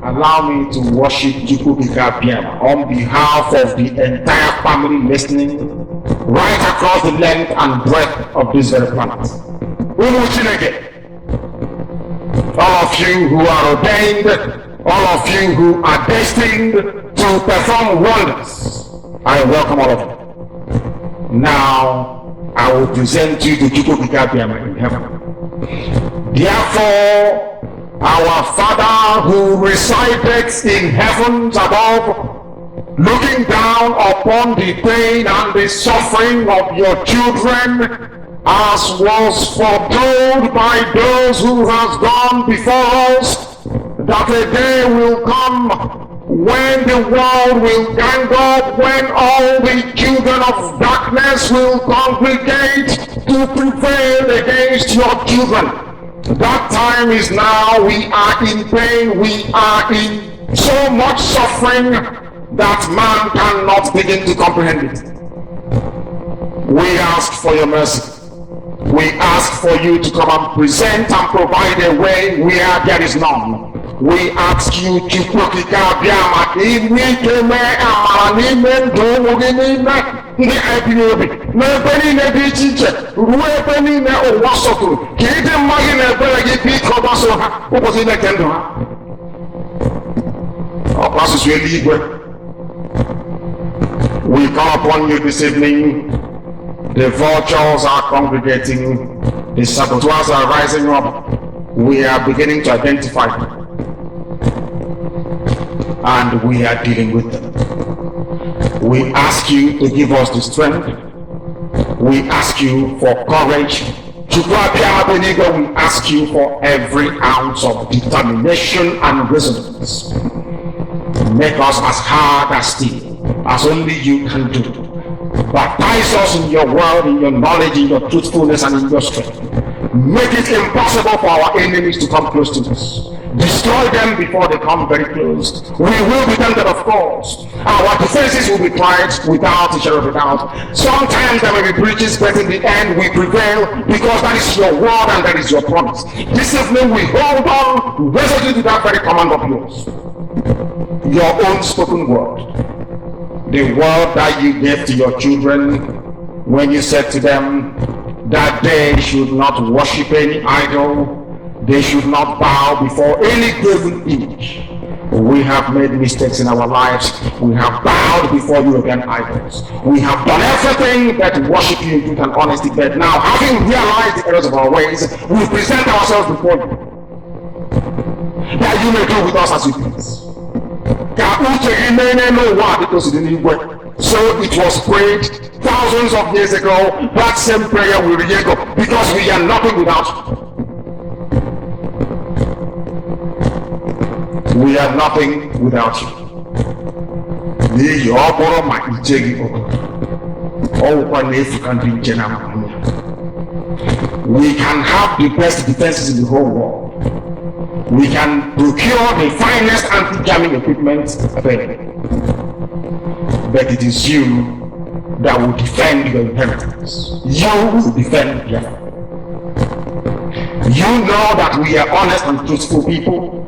allow me to worship Biafra on behalf of the entire family listening right across the length and breadth of this very planet. All of you who are ordained, all of you who are destined to perform wonders, I welcome all of you. Now, I will present you to Biafra in heaven. Therefore, our Father who resides in heavens above, looking down upon the pain and the suffering of your children, as was foretold by those who have gone before us, that a day will come when the world will gang up, when all the children of darkness will congregate to prevail against your children. That time is now. We are in pain, we are in so much suffering that man cannot begin to comprehend it. We ask for your mercy. We ask for you to come and present and provide a way where there is none. We ask you to ndị IPOB n'ebe niile dị iche iche ruo ebe niile ụwa sọtụrụ ka ịdị mma gị na ebere gị biko gbaso ha ụbọchị na-eke ndụ ha. Ọkwa asụsụ eluigwe, we call upon you this evening. The vultures are congregating, the saboteurs are rising up. We are beginning to identify them, and we are dealing with them. We ask you to give us the strength. We ask you for courage. We ask you for every ounce of determination and resilience. Make us as hard as steel, as only you can do. Baptize us in your word, in your knowledge, in your truthfulness, and in your strength. Make it impossible for our enemies to come close to us. Destroy them before they come very close. We will be tempted, of course. Our defenses will be tried without a shadow of a doubt. Sometimes there may be breaches, but in the end we prevail because that is your word and that is your promise. This evening we hold on resolutely to that very command of yours. Your own spoken word. The word that you gave to your children when you said to them that they should not worship any idol, they should not bow before any graven image. We have made mistakes in our lives. We have bowed before European idols. We have done everything but worship you in truth and honesty. But now, having realized the errors of our ways, we present ourselves before you, that you may do with us as you please. So it was prayed thousands of years ago. That same prayer will re-echo because we are nothing without you. We are nothing without you. We can have the best defenses in the whole world. We can procure the finest anti-jamming equipment available. But it is you that will defend your inheritance. You will defend Biafra. You know that we are honest and truthful people.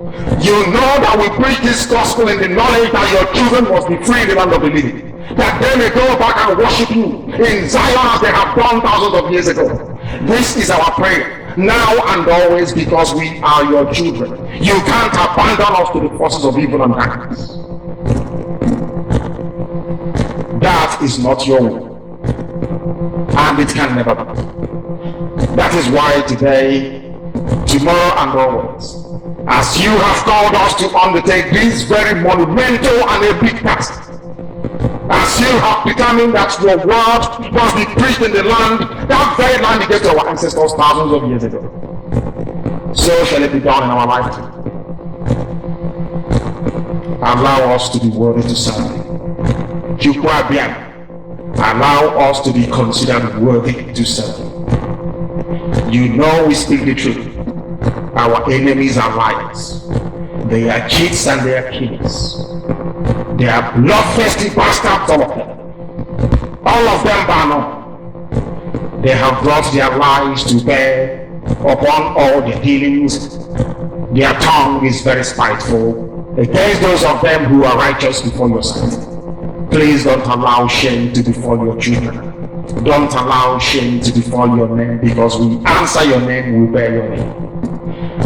You know that we preach this gospel in the knowledge that your children must be free in the land of the living. That they may go back and worship you in Zion as they have done thousands of years ago. This is our prayer, now and always, because we are your children. You can't abandon us to the forces of evil and darkness. That is not your will, and it can never be. That is why today, tomorrow and always, as you have called us to undertake this very monumental and epic task, as you have determined that your word must be preached in the land, that very land you gave to our ancestors thousands of years ago, so shall it be done in our lifetime. Allow us to be worthy to serve you. Allow us to be considered worthy to serve you. You know we speak the truth. Our enemies are liars. They are cheats and they are killers. They are bloodthirsty bastards, all of them. All of them, Bano. They have brought their lives to bear upon all their dealings. Their tongue is very spiteful. against those of them who are righteous before your sight. Please don't allow shame to befall your children. Don't allow shame to befall your name, because we answer your name, we bear your name.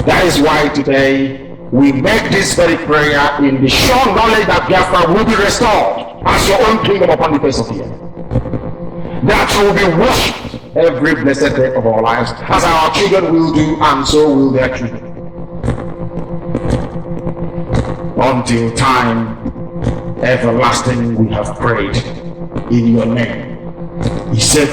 That is why today we make this very prayer in the sure knowledge that Biafra will be restored as your own kingdom upon the face of the earth. That will be worshipped every blessed day of our lives, as our children will do, and so will their children. Until time everlasting we have prayed in your name. He said,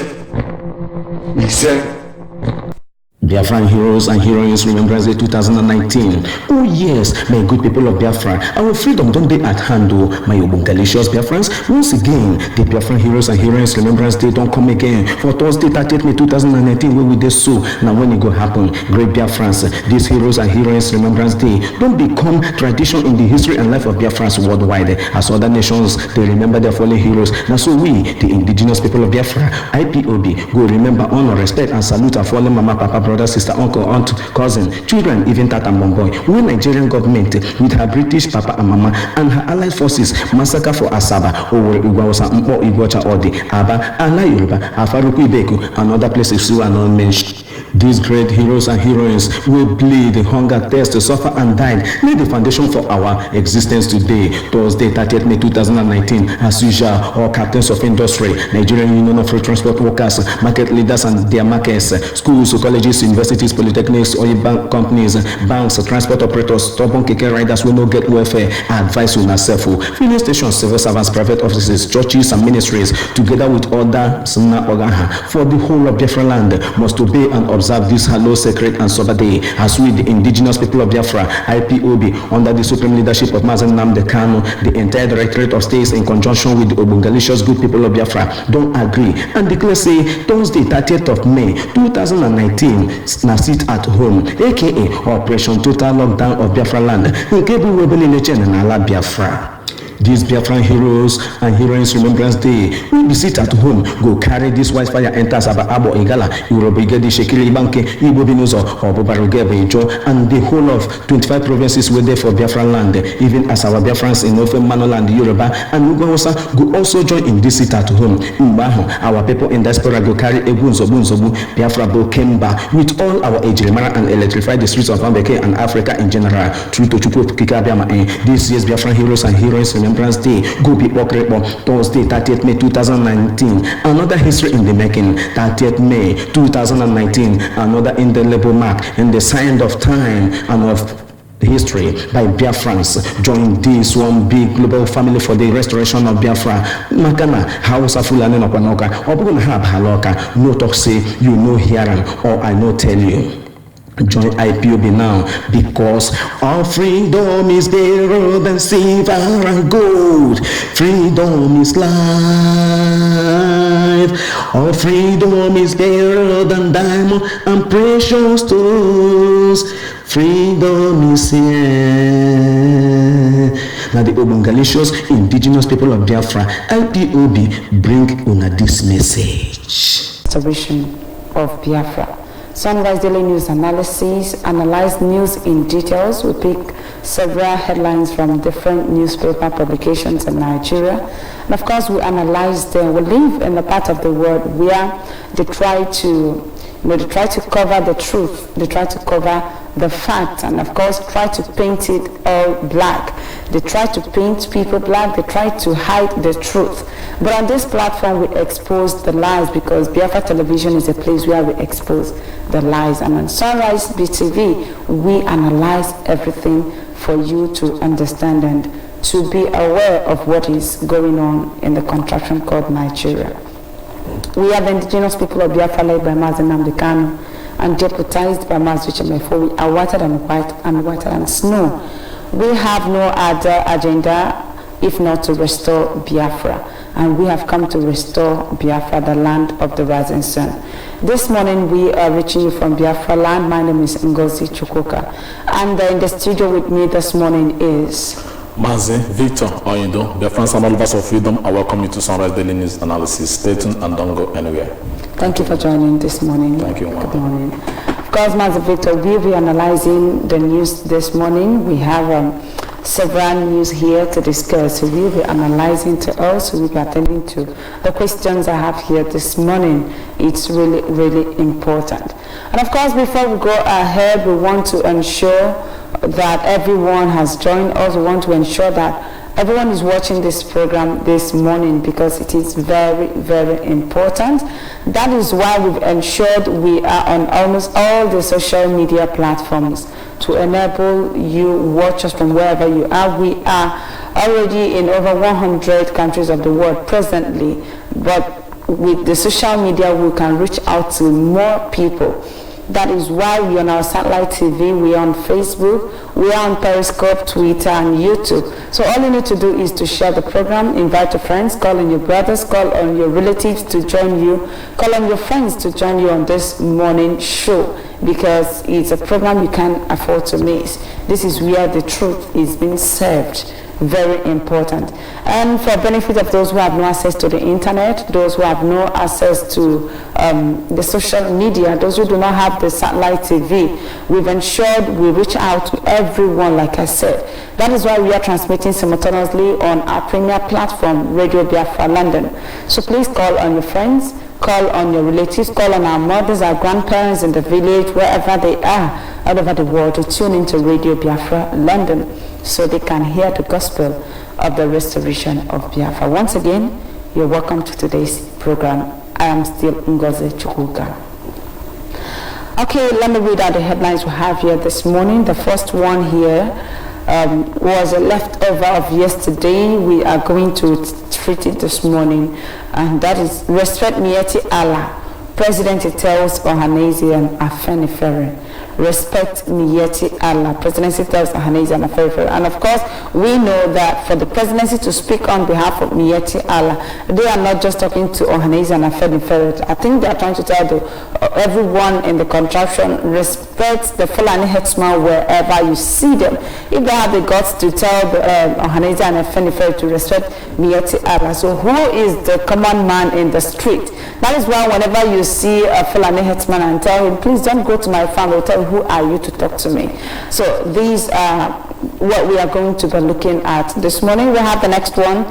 Biafran Heroes and Heroines Remembrance Day 2019. Oh yes, my good people of Biafra, our freedom don't be at hand, oh, my Obungalicious Biafrans. Once again, the Biafran Heroes and Heroines Remembrance Day don't come again for Thursday 30th May 2019, where we did so. Now when it go happen, great Biafrans, this Heroes and Heroines Remembrance Day don't become tradition in the history and life of Biafrans worldwide. As other nations, they remember their fallen heroes. Now so we, the indigenous people of Biafra, Ipob, go remember, honor, respect, and salute our fallen mama, papa, brother, sister, uncle, aunt, cousin, children, even tata and bomboy. When Nigerian government with her British papa and mama and her allied forces massacre for Asaba, Owerri, Igwaosa, Mpo, Igbocha, Odi, Aba, Ala Yoruba, Afaruku, Ibeku, and other places who are not mentioned. These great heroes and heroines will bleed, hunger, thirst, suffer, and died. Lay the foundation for our existence today. Thursday, 30th May 2019, as usual, all captains of industry, Nigerian Union of Road Transport Workers, market leaders and their markets, schools, colleges, universities, polytechnics, oil bank companies, banks, transport operators, stubborn keke riders will not get welfare. Advice on ourselves. Filling stations, civil servants, private offices, churches, and ministries, together with other Sna Ogaha, for the whole of Biafra land, must obey and observe this hallowed, sacred, and sober day, as we, the indigenous people of Biafra, Ipob, under the supreme leadership of Mazen Nnamdi Kanu, the entire Directorate of States, in conjunction with the Obungalicious good people of Biafra, don't agree and declare, say, Thursday, 30th of May 2019, na sit at home, aka Operation Total Lockdown of Biafra land, nke bụ webele lechen na ala Biafra. This Biafran Heroes and Heroines Remembrance Day will be sit at home, go carry this white fire enter Saba Abo Igala, Urobigedi Shekiri Banke, Ibo Binuzo, or Bobarugebe Ijo, and the whole of 25 provinces were there for Biafran land, even as our Biafrans in Northern Manoland, Yoruba, and Ugosa go also join in this sit at home. Mbaho, our people in diaspora go carry Ebunzobu, Biafra Bokemba, with all our Ejimara and electrify the streets of Ambeke and Africa in general, through to Chupu Kikabiama. This year's Biafran Heroes and Heroines Remembrance Day go be Okrepo, Thursday 30th May 2019. Another history in the making. 30th May 2019, another indelible mark in the sign of time and of history by Biafrans. Join this one big global family for the restoration of Biafra. Makana Hausa Fulani Nokwanoka, Obugun Hab Haloka, no talk say you know hearing or I know tell you. Join Ipob now, because our freedom is better than silver and gold. Freedom is life. Our freedom is better than diamond and precious stones. Freedom is here. Now the Obungalicious indigenous people of Biafra, Ipob, bring una this message. Restoration of Biafra. Sunrise Daily News Analysis, analyze news in details. We pick several headlines from different newspaper publications in Nigeria. And of course, we analyze them. We live in a part of the world where they try to cover the truth. They try to cover the fact, and of course try to paint it all black. They try to paint people black. They try to hide the truth. But on this platform, we expose the lies, because Biafra Television is a place where we expose the lies. And on Sunrise BTV, we analyze everything for you to understand and to be aware of what is going on in the contraption called Nigeria. We are the indigenous people of Biafra, led by Mazen Nnamdi Kanu and deputized by Mazi Chemefo. We are whiter than white and whiter than snow. We have no other agenda if not to restore Biafra. And we have come to restore Biafra, the land of the rising sun. This morning we are reaching you from Biafra land. My name is Ngozi Chukwuka. And in the studio with me this morning is Mazi Victor Oyindo, Biafrans and all of us of freedom. I welcome you to Sunrise Daily News Analysis. Stay tuned and don't go anywhere. Thank you for joining this morning. Thank you. Good morning. Of course, Mazi Victor, we'll be analyzing the news this morning. We have several news here to discuss. So we'll be analyzing to also we'll be attending to the questions I have here this morning. It's really, really important. And of course, before we go ahead, we want to ensure that everyone has joined us. We want to ensure that everyone is watching this program this morning because it is very, very important. That is why we've ensured we are on almost all the social media platforms to enable you watch us from wherever you are. We are already in over 100 countries of the world presently, but with the social media we can reach out to more people. That is why we're on our satellite TV, we're on Facebook, we're on Periscope, Twitter, and YouTube. So all you need to do is to share the program, invite your friends, call on your brothers, call on your relatives to join you, call on your friends to join you on this morning show, because it's a program you can't afford to miss. This is where the truth is being served. Very important. And for benefit of those who have no access to the internet, those who have no access to the social media, those who do not have the satellite TV, we've ensured we reach out to everyone, like I said. That is why we are transmitting simultaneously on our premier platform, Radio Biafra London. So please call on your friends, call on your relatives, call on our mothers, our grandparents in the village, wherever they are, all over the world, to tune into Radio Biafra London, so they can hear the gospel of the restoration of Biafra. Once again, you're welcome to today's program. I am still Ngozi Chukwuka. Okay, let me read out the headlines we have here this morning. The first one here was a leftover of yesterday. We are going to treat it this morning, and that is respect Mieti Allah. President tells Ohanese and Afenifere. Respect Mieti Allah. Presidency tells Ohanese and Afenifere. And of course, we know that for the presidency to speak on behalf of Mieti Allah, they are not just talking to Ohanese and Afenifere. I think they are trying to tell everyone in the contraption, respect the Fulani Herdsmen wherever you see them. If they have the guts to tell the Ohanese and Afenifere to respect Mieti Allah, so who is the common man in the street? That is why whenever you see a Fulani Herdsman and tell him, please don't go to my farm, they'll tell him, who are you to talk to me? So these are what we are going to be looking at this morning. We have the next one.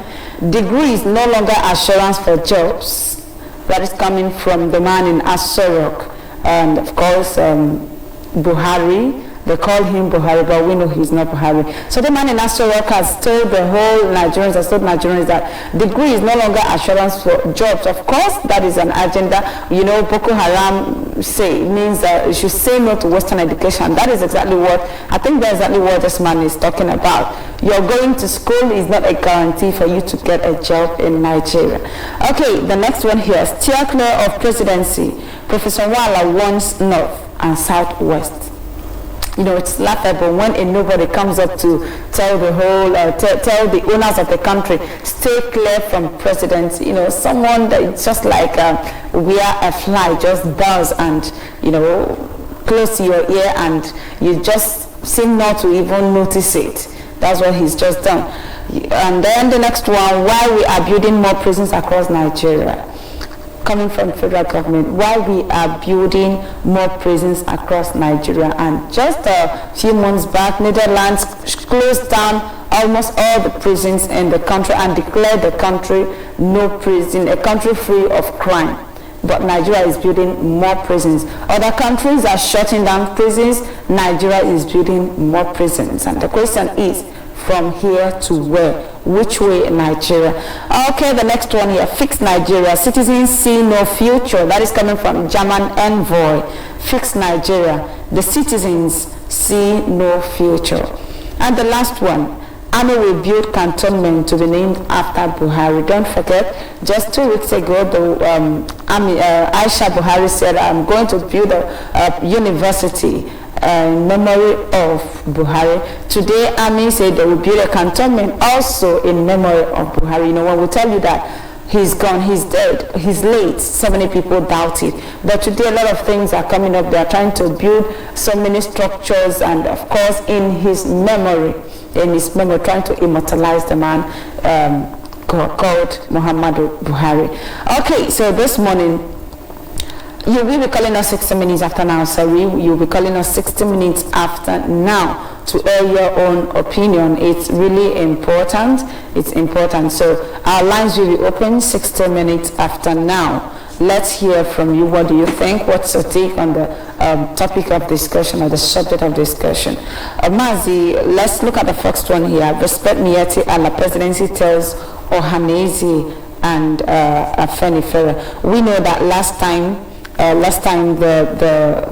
Degrees no longer assurance for jobs. That is coming from the man in Asorok. And of course, Buhari. They call him Buhari, but we know he's not Buhari. So the man in Asorok has told the whole Nigerians, that degree is no longer assurance for jobs. Of course, that is an agenda. You know, Boko Haram means that you should say no to Western education. That is exactly what, I think that's exactly what this man is talking about. You're going to school is not a guarantee for you to get a job in Nigeria. Okay, the next one here, steer clear of presidency. Professor Wala warns North and Southwest. You know, it's laughable when a nobody comes up to tell the whole, tell the owners of the country, stay clear from presidency. You know, someone that is just like where a fly just buzz and, you know, close to your ear, and you just seem not to even notice it. That's what he's just done. And then the next one, why we are building more prisons across Nigeria. Coming from the federal government, why we are building more prisons across Nigeria. And just a few months back, Netherlands closed down almost all the prisons in the country and declared the country no prison, a country free of crime. But Nigeria is building more prisons. Other countries are shutting down prisons. Nigeria is building more prisons. And the question is, from here to where? Which way in Nigeria? Okay, the next one here, fix Nigeria. Citizens see no future. That is coming from German envoy. Fix Nigeria. The citizens see no future. And the last one, Army will build cantonment to be named after Buhari. Don't forget, just 2 weeks ago, the Aisha Buhari said, I'm going to build a university in memory of Buhari. Today, Army said they will build a cantonment also in memory of Buhari. You know, when we tell you that he's gone, he's dead, he's late, so many people doubt it. But today, a lot of things are coming up. They are trying to build so many structures, and of course, in his memory, trying to immortalize the man called Muhammadu Buhari. Okay, so this morning, you will be calling us 60 minutes after now, sorry. You'll be calling us 60 minutes after now to air your own opinion. It's really important. It's important. So our lines will be open 60 minutes after now. Let's hear from you. What do you think? What's your take on the topic of discussion or the subject of discussion? Mazi, let's look at the first one here. Respect Miyetti Allah. Presidency tells Ohaneze and Afenifere. We know that last time the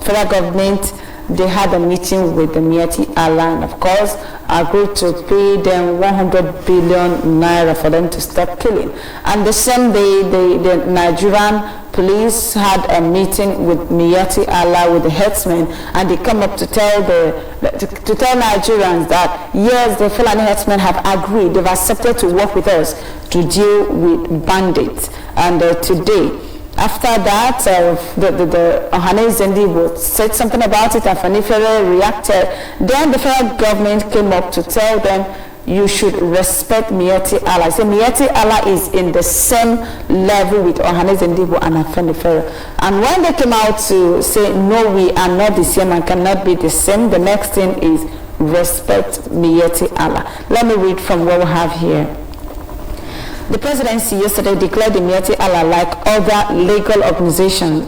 federal government, they had a meeting with the Miyetti Allah and of course agreed to pay them 100 billion naira for them to stop killing. And the same day, the Nigerian police had a meeting with Miyetti Allah, with the herdsmen, and they come up to tell Nigerians that yes, the Fulani herdsmen have agreed, they've accepted to work with us to deal with bandits. And today, after that, the Ohaneze Ndigbo said something about it, and Afenifere reacted. Then the federal government came up to tell them, you should respect Miyetti Allah. So Miyetti Allah is in the same level with Ohaneze Ndigbo and Afenifere. And when they came out to say, no, we are not the same and cannot be the same, the next thing is respect Miyetti Allah. Let me read from what we have here. The presidency yesterday declared the Miyetti Allah, like other legal organizations,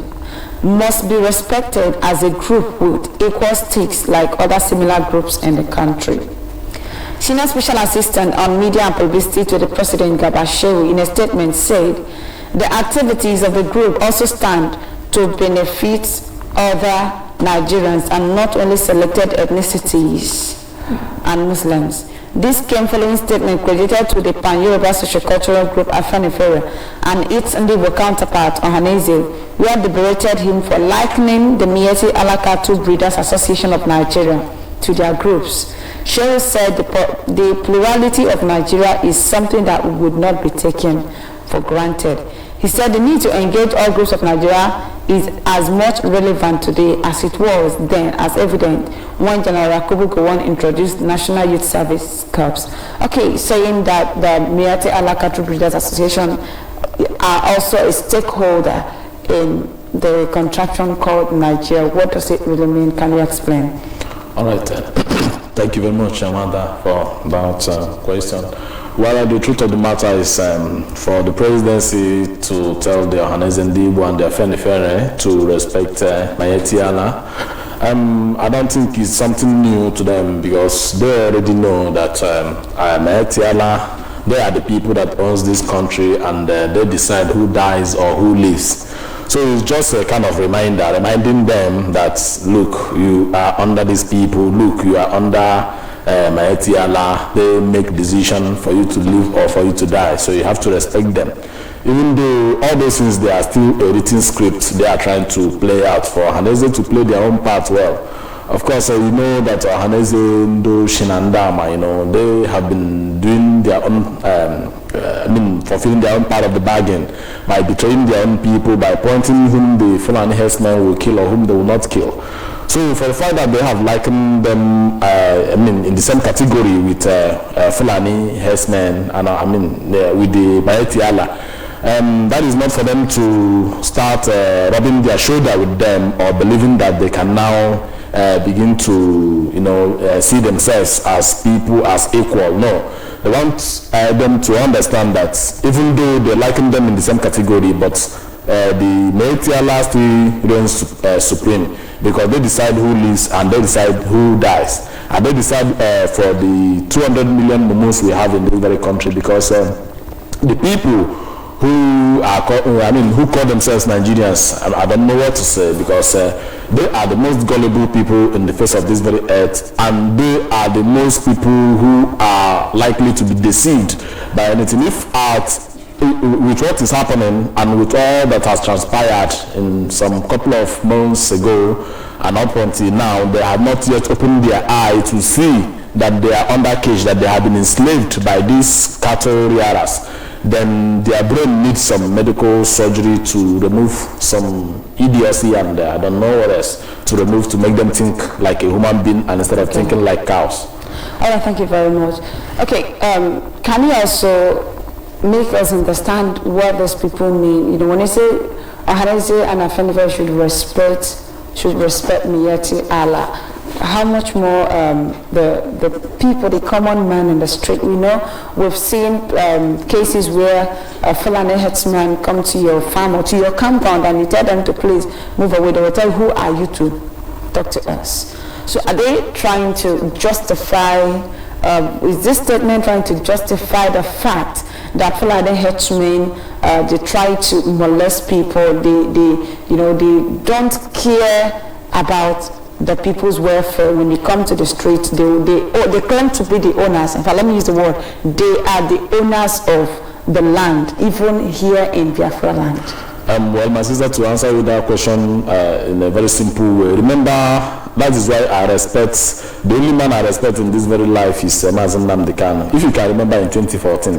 must be respected as a group with equal stakes like other similar groups in the country. Senior Special Assistant on Media and Publicity to the President Gabashewu in a statement said the activities of the group also stand to benefit other Nigerians and not only selected ethnicities and Muslims. This came following statement credited to the Pan-Yoruba Sociocultural Group Afenifere and its Ndigbo counterpart Ohaneze, where they berated him for likening the Miyetti Allah Cattle Breeders Association of Nigeria to their groups. Shehu said the plurality of Nigeria is something that would not be taken for granted. He said the need to engage all groups of Nigeria is as much relevant today as it was then, as evident when General Yakubu Gowon introduced National Youth Service Corps. Okay, saying that the Miyetti Allah Cattle Breeders Association are also a stakeholder in the contraption called Nigeria. What does it really mean? Can you explain? All right. Thank you very much, Amanda, for that question. Well, the truth of the matter is for the presidency to tell the Ohaneze Ndigbo and the Afenifere to respect Miyetti Allah, I don't think it's something new to them because they already know that Miyetti Allah, they are the people that owns this country and they decide who dies or who lives. So it's just a kind of reminder, reminding them that, look, you are under these people, look, you are under Miyetti Allah, they make decision for you to live or for you to die, so you have to respect them. Even though all those things, they are still a written script they are trying to play out for Ohaneze to play their own part well. Of course, you know that Ohaneze, Ndo, Shinandama, they have been doing their own, fulfilling their own part of the bargain by betraying their own people, by pointing whom the Fulani herdsmen will kill or whom they will not kill. So for the fact that they have likened them, in the same category with Fulani herdsmen and with the Miyetti Allah, that is not for them to start rubbing their shoulder with them or believing that they can now begin to, see themselves as people, as equal. No, they want them to understand that even though they liken them in the same category, but the Miyetti Allah still reigns supreme, because they decide who lives and they decide who dies, and they decide for the 200 million mumus we have in this very country, because the people who call themselves Nigerians, I don't know what to say, because they are the most gullible people in the face of this very earth, and they are the most people who are likely to be deceived by anything. If with what is happening and with all that has transpired in some couple of months ago and up until now, they have not yet opened their eye to see that they are under cage, that they have been enslaved by these cattle rearers, then their brain needs some medical surgery to remove some idiocy and I don't know what else to remove to make them think like a human being and instead of thinking like cows. All right, thank you very much. Okay, can you also make us understand what those people mean? When you say Ohaneze and Afenifere should respect Miyetti Allah, how much more the people, the common man in the street. We know we've seen cases where a Fulani herdsman come to your farm or to your compound and you tell them to please move away. They will tell you, who are you to talk to us? So are they trying to justify, is this statement trying to justify the fact that Fulani herdsmen, they try to molest people, they don't care about the people's welfare? When you come to the street, they claim to be the owners. In fact, let me use the word, they are the owners of the land, even here in Biafra land. Well, my sister, to answer you that question in a very simple way, remember, that is why I respect, the only man I respect in this very life is Mazen Nnamdi Kanu. If you can remember in 2014,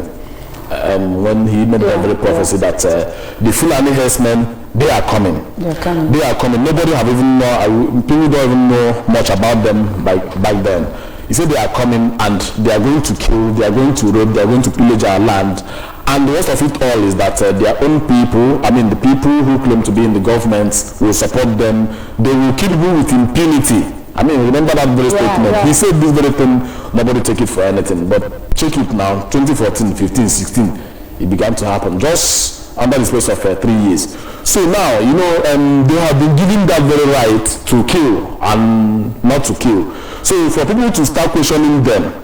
when he made the very prophecy that the Fulani herdsmen, they are coming. They are coming. Nobody have even know, people don't even know much about them back then. He said they are coming and they are going to kill, they are going to rape, they are going to pillage our land. And the rest of it all is that their own people, I mean the people who claim to be in the government, will support them. They will kill people with impunity. I mean, remember that very statement. He said this very thing, nobody take it for anything. But check it now, 2014, 15, 16, it began to happen. Just under the space of 3 years. So now, you know, they have been given that very right to kill and not to kill. So for people to start questioning them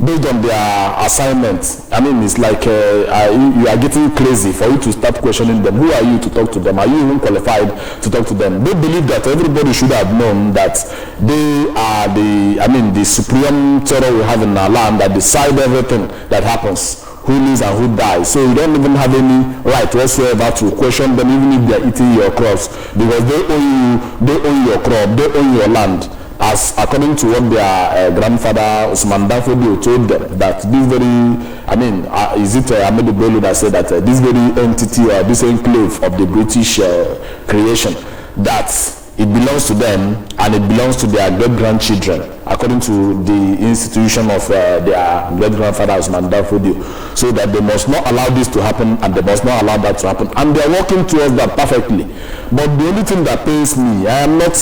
based on their assignments, I mean, it's like you are getting crazy for you to start questioning them. Who are you to talk to them? Are you even qualified to talk to them? They believe that everybody should have known that they are the supreme terror we have in our land that decide everything that happens, who lives and who dies. So you don't even have any right whatsoever to question them, even if they are eating your crops, because they own your crop, they own your land. As according to what their grandfather Usman Danfodio told them, that this very, is it Ahmed Bello that said that this very entity or this enclave of the British creation, that it belongs to them and it belongs to their great-grandchildren, according to the institution of their great-grandfather Usman Danfodio. So that they must not allow this to happen and they must not allow that to happen. And they are working towards that perfectly. But the only thing that pains me, I am not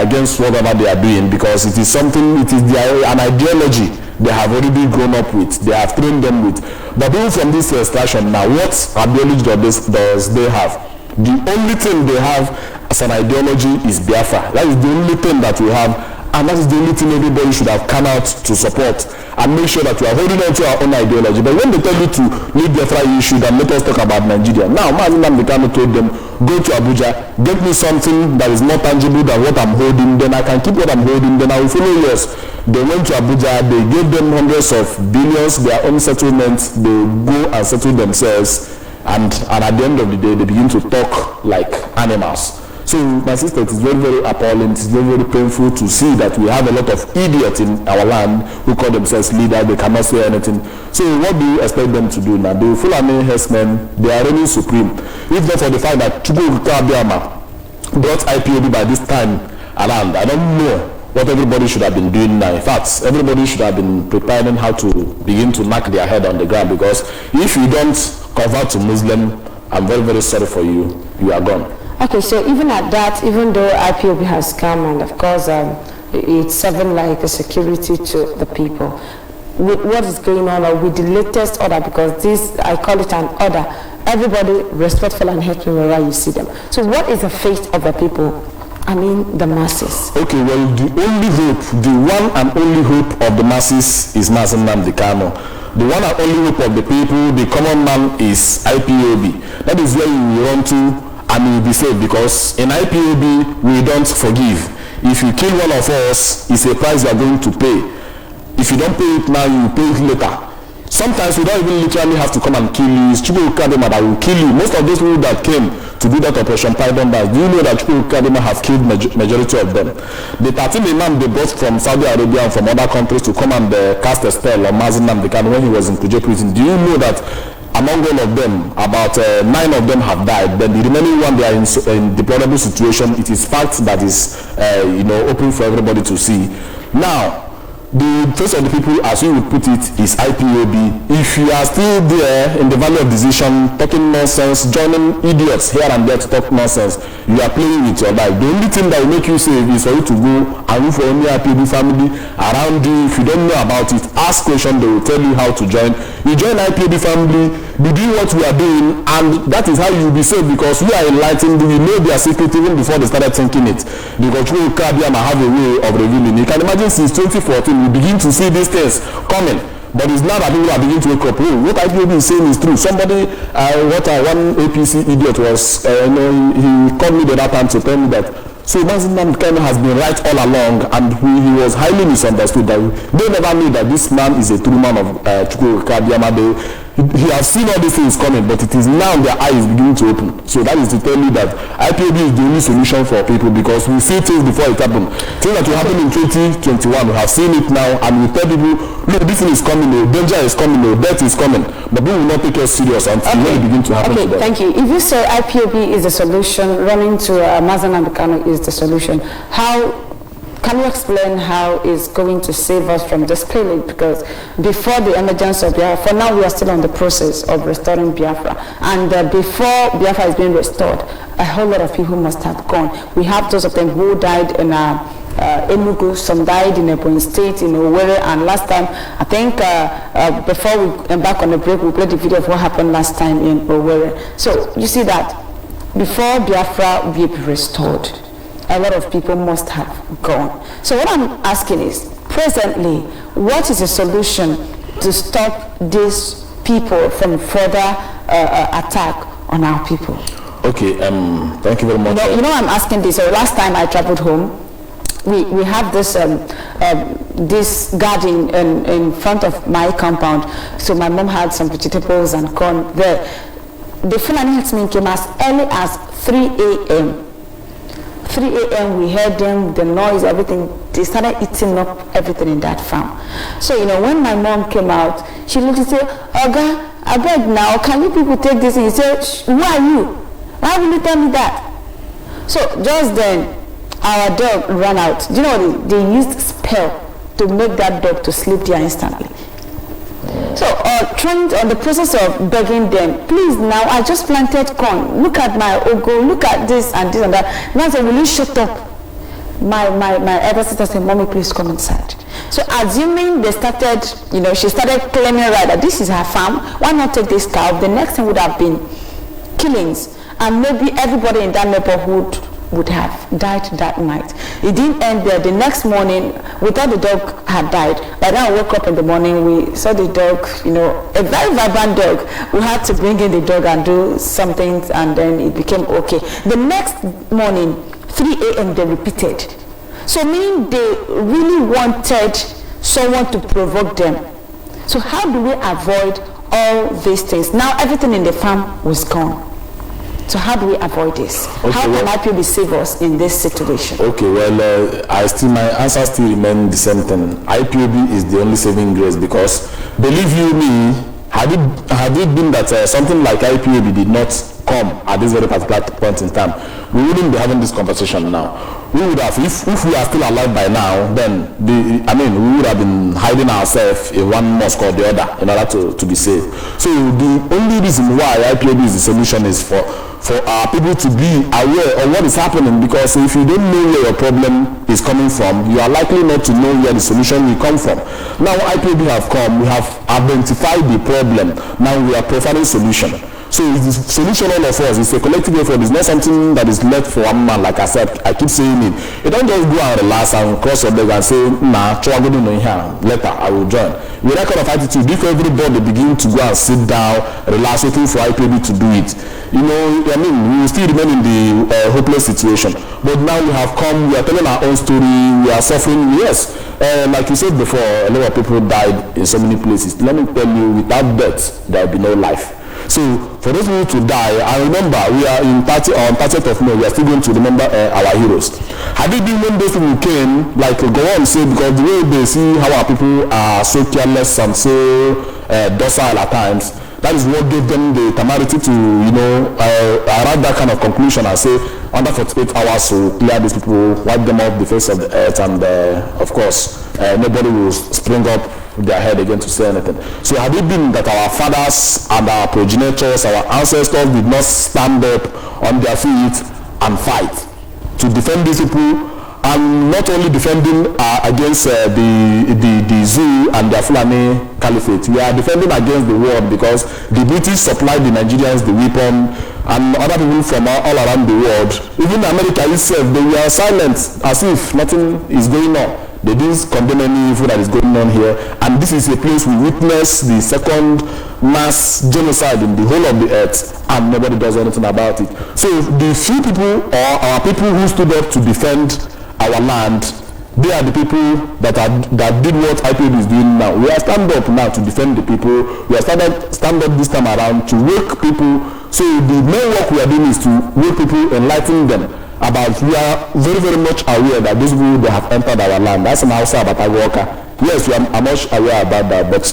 against whatever they are doing, because it is something, it is an ideology they have already grown up with, they have trained them with. But even from this extraction now, what ideology does they have? The only thing they have as an ideology is Biafra. That is the only thing that we have, and that is the only thing everybody should have come out to support and make sure that we are holding on to our own ideology. But when they tell you to leave Biafra issue, then let us talk about Nigeria. Now, Mazen Nnamdi Kanu told them, go to Abuja, get me something that is more tangible than what I'm holding, then I can keep what I'm holding, then I will follow yours. They went to Abuja, they gave them hundreds of billions, their own settlements, they go and settle themselves, and at the end of the day, they begin to talk like animals. So, my sister, it is very, very appalling, it is very, very painful to see that we have a lot of idiots in our land who call themselves leaders, they cannot say anything. So, what do you expect them to do now? The Fulani herdsmen, they are reigning supreme. If not for the fact that Chukwu Abiyama brought Ipob by this time around, I don't know what everybody should have been doing now. In fact, everybody should have been preparing how to begin to knock their head on the ground, because if you don't convert to Muslim, I'm very, very sorry for you. You are gone. Okay, so even at that, even though IPOB has come and of course it's serving like a security to the people, with what is going on or with the latest order, because this, I call it an order, everybody respectful and helpful wherever you see them. So what is the fate of the people? I mean the masses. Okay, well, the only hope, the one and only hope of the masses is Mazen Nnamdi Kanu. The one and only hope of the people, the common man, is IPOB. That is where you run to and you will be safe, because in IPOB we don't forgive. If you kill one of us, it's a price you are going to pay. If you don't pay it now, you will pay it later. Sometimes we don't even literally have to come and kill you. It's Chukwu Kadima that will kill you. Most of those people that came to do that Operation Python Bass, do you know that Chukwu Kadima have killed majority of them? The 13 imam they brought from Saudi Arabia and from other countries to come and cast a spell on Mazen Nnamdi Kanu when he was in Kuje prison. Do you know that among all of them, about 9 of them have died? Then the remaining one, they are in deplorable situation. It is fact that is open for everybody to see. Now, the face of the people, as we would put it, is IPOB. If you are still there in the valley of decision, talking nonsense, joining idiots here and there to talk nonsense, you are playing with your life. The only thing that will make you safe is for you to go and look for any IPOB family around you. If you don't know about it, ask questions, they will tell you how to join. You join IPOB family, be doing what we are doing, and that is how you will be safe, because we are enlightened. We know their secret even before they started thinking it. Because we have a way of revealing. You can imagine since 2014, we begin to see these things coming. But it's now that people are beginning to wake up. Oh, what IPOB is saying is true. Somebody, one APC idiot was, he called me the other time to tell me that, so Mazin Namdekano has been right all along, and he was highly misunderstood. That they never knew that this man is a true man of Chukwu Kadiamade. He has seen all these things coming, but it is now their eyes beginning to open. So that is to tell you that IPOB is the only solution for people, because we see things before it happens. Things that will happen in 2021, we have seen it now, and we tell people, look, this thing is coming, danger is coming, death is coming, but people will not take us serious until it begins to happen to them. Thank you. If you say IPOB is the solution, running to Mazin Namdekano is the solution, how can you explain how it's going to save us from this plague? Because before the emergence of Biafra, for now we are still in the process of restoring Biafra, and before Biafra is being restored, a whole lot of people must have gone. We have those of them who died in Enugu, some died in Ebonyi State, in Owerri, and last time, I think before we embark on the break, we played the video of what happened last time in Owerri. So you see that before Biafra will be restored, a lot of people must have gone. So what I'm asking is, presently, what is the solution to stop these people from further attack on our people? Okay, thank you very much. You know I'm asking this. So last time I traveled home, we have this this garden in front of my compound. So my mom had some vegetables and corn there. The Fulani herdsmen came as early as 3 a.m. 3 a.m. we heard them, the noise, everything. They started eating up everything in that farm. So, when my mom came out, she looked and said, Oga, I beg now, can you people take this? And he said, who are you? Why will you tell me that? So, just then, our dog ran out. Do you know what? They used spell to make that dog to sleep there instantly. So, trying on the process of begging them, please now, I just planted corn. Look at my ogo, look at this and this and that. Now I said, will you shut up? My elder sister said, Mommy, please come inside. So assuming they started, she started claiming right that this is her farm, why not take this cow? The next thing would have been killings. And maybe everybody in that neighborhood would have died that night. It didn't end there. The next morning, we thought the dog had died. By then I woke up in the morning, we saw the dog, a very vibrant dog. We had to bring in the dog and do something, and then it became okay. The next morning, 3 a.m. they repeated. So meaning they really wanted someone to provoke them. So how do we avoid all these things? Now everything in the farm was gone. So how do we avoid this? Okay, how can IPOB save us in this situation? Okay, well, my answer still remains the same thing. IPOB is the only saving grace, because believe you me, had it been that something like IPOB did not come at this very particular point in time, we wouldn't be having this conversation now. We would have, if we are still alive by now, then we would have been hiding ourselves in one mosque or the other in order to be safe. So the only reason why IPOB is the solution is for our people to be aware of what is happening, because if you don't know where your problem is coming from, you are likely not to know where the solution will come from. Now IPOB have come, we have identified the problem, now we are providing solution. So the solution, all of us, is a collective effort. It's not something that is left for one man. Like I said, I keep saying it. You don't just go and relax and cross your leg and say, nah, later I will join. With that kind of attitude, if everybody begin to go and sit down, relax, waiting for IPOB to do it, we will still remain in the hopeless situation. But now we have come, we are telling our own story, we are suffering. Yes, like you said before, a lot of people died in so many places. Let me tell you, without death, there will be no life. So for those people to die, I remember we are on 30th of May, we are still going to remember our heroes. Had it been when those people came, like go on say, because the way they see how our people are so careless and so docile at times, that is what gave them the temerity to, arrive that kind of conclusion and say, under 48 hours to clear these people, wipe them off the face of the earth, and of course, nobody will spring up their head again to say anything. So had it been that our fathers and our progenitors, our ancestors did not stand up on their feet and fight to defend these people, and not only defending against the zoo and their Fulani caliphate, we are defending against the world, because the British supplied the Nigerians the weapon, and other people from all around the world, even America itself, they were silent as if nothing is going on. They didn't condemn any evil that is going on here, and this is a place we witness the second mass genocide in the whole of the earth, and nobody does anything about it. So the few people, or our people who stood up to defend our land, they are the people that did what Ipob is doing now. We are stand up now to defend the people. We are stand up this time around to wake people. So the main work we are doing is to wake people, enlighten them about, we are very, very much aware that these people, they have entered our land. That's an Hausa about Worker. Yes, we are much aware about that, but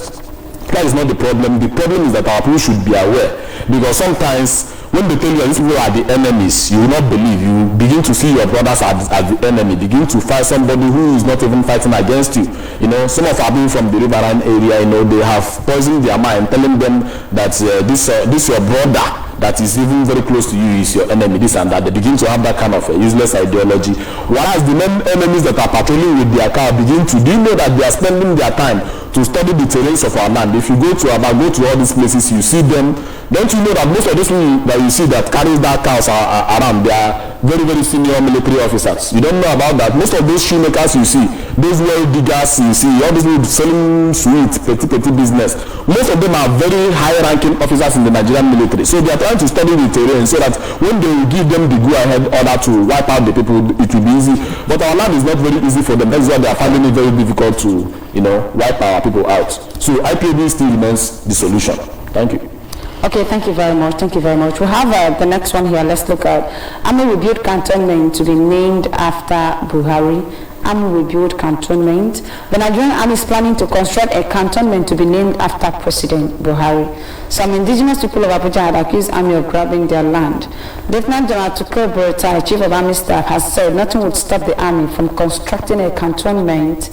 that is not the problem. The problem is that our people should be aware, because sometimes when they tell you that these people are the enemies, you will not believe. You begin to see your brothers as the enemy, begin to fight somebody who is not even fighting against you. You know, some of our people from the riverine area, you know, they have poisoned their mind, telling them that this your brother that is even very close to you is your enemy, this and that. They begin to have that kind of useless ideology. Whereas the main enemies that are patrolling with their car begin to, do you know that they are spending their time to study the terrains of our land? If you go to all these places, you see them. Don't you know that most of those people that you see that carries that cars around, they are very, very senior military officers? You don't know about that. Most of those shoemakers you see, those well diggers you see, all these people selling sweets, petty business, most of them are very high-ranking officers in the Nigerian military. So they are trying to study the terrain so that when they will give them the go-ahead order to wipe out the people, it will be easy. But our land is not very easy for them. That's why they are finding it very difficult to, you know, wipe our people out. So Ipob still remains the solution. Thank you. Okay, thank you very much. Thank you very much. We have the next one here. Let's look at Army will build cantonment to be named after Buhari. Army will build cantonment. The Nigerian Army is planning to construct a cantonment to be named after President Buhari. Some indigenous people of Abuja had accused Army of grabbing their land. Lieutenant General Tukur Buratai, Chief of Army Staff, has said nothing would stop the Army from constructing a cantonment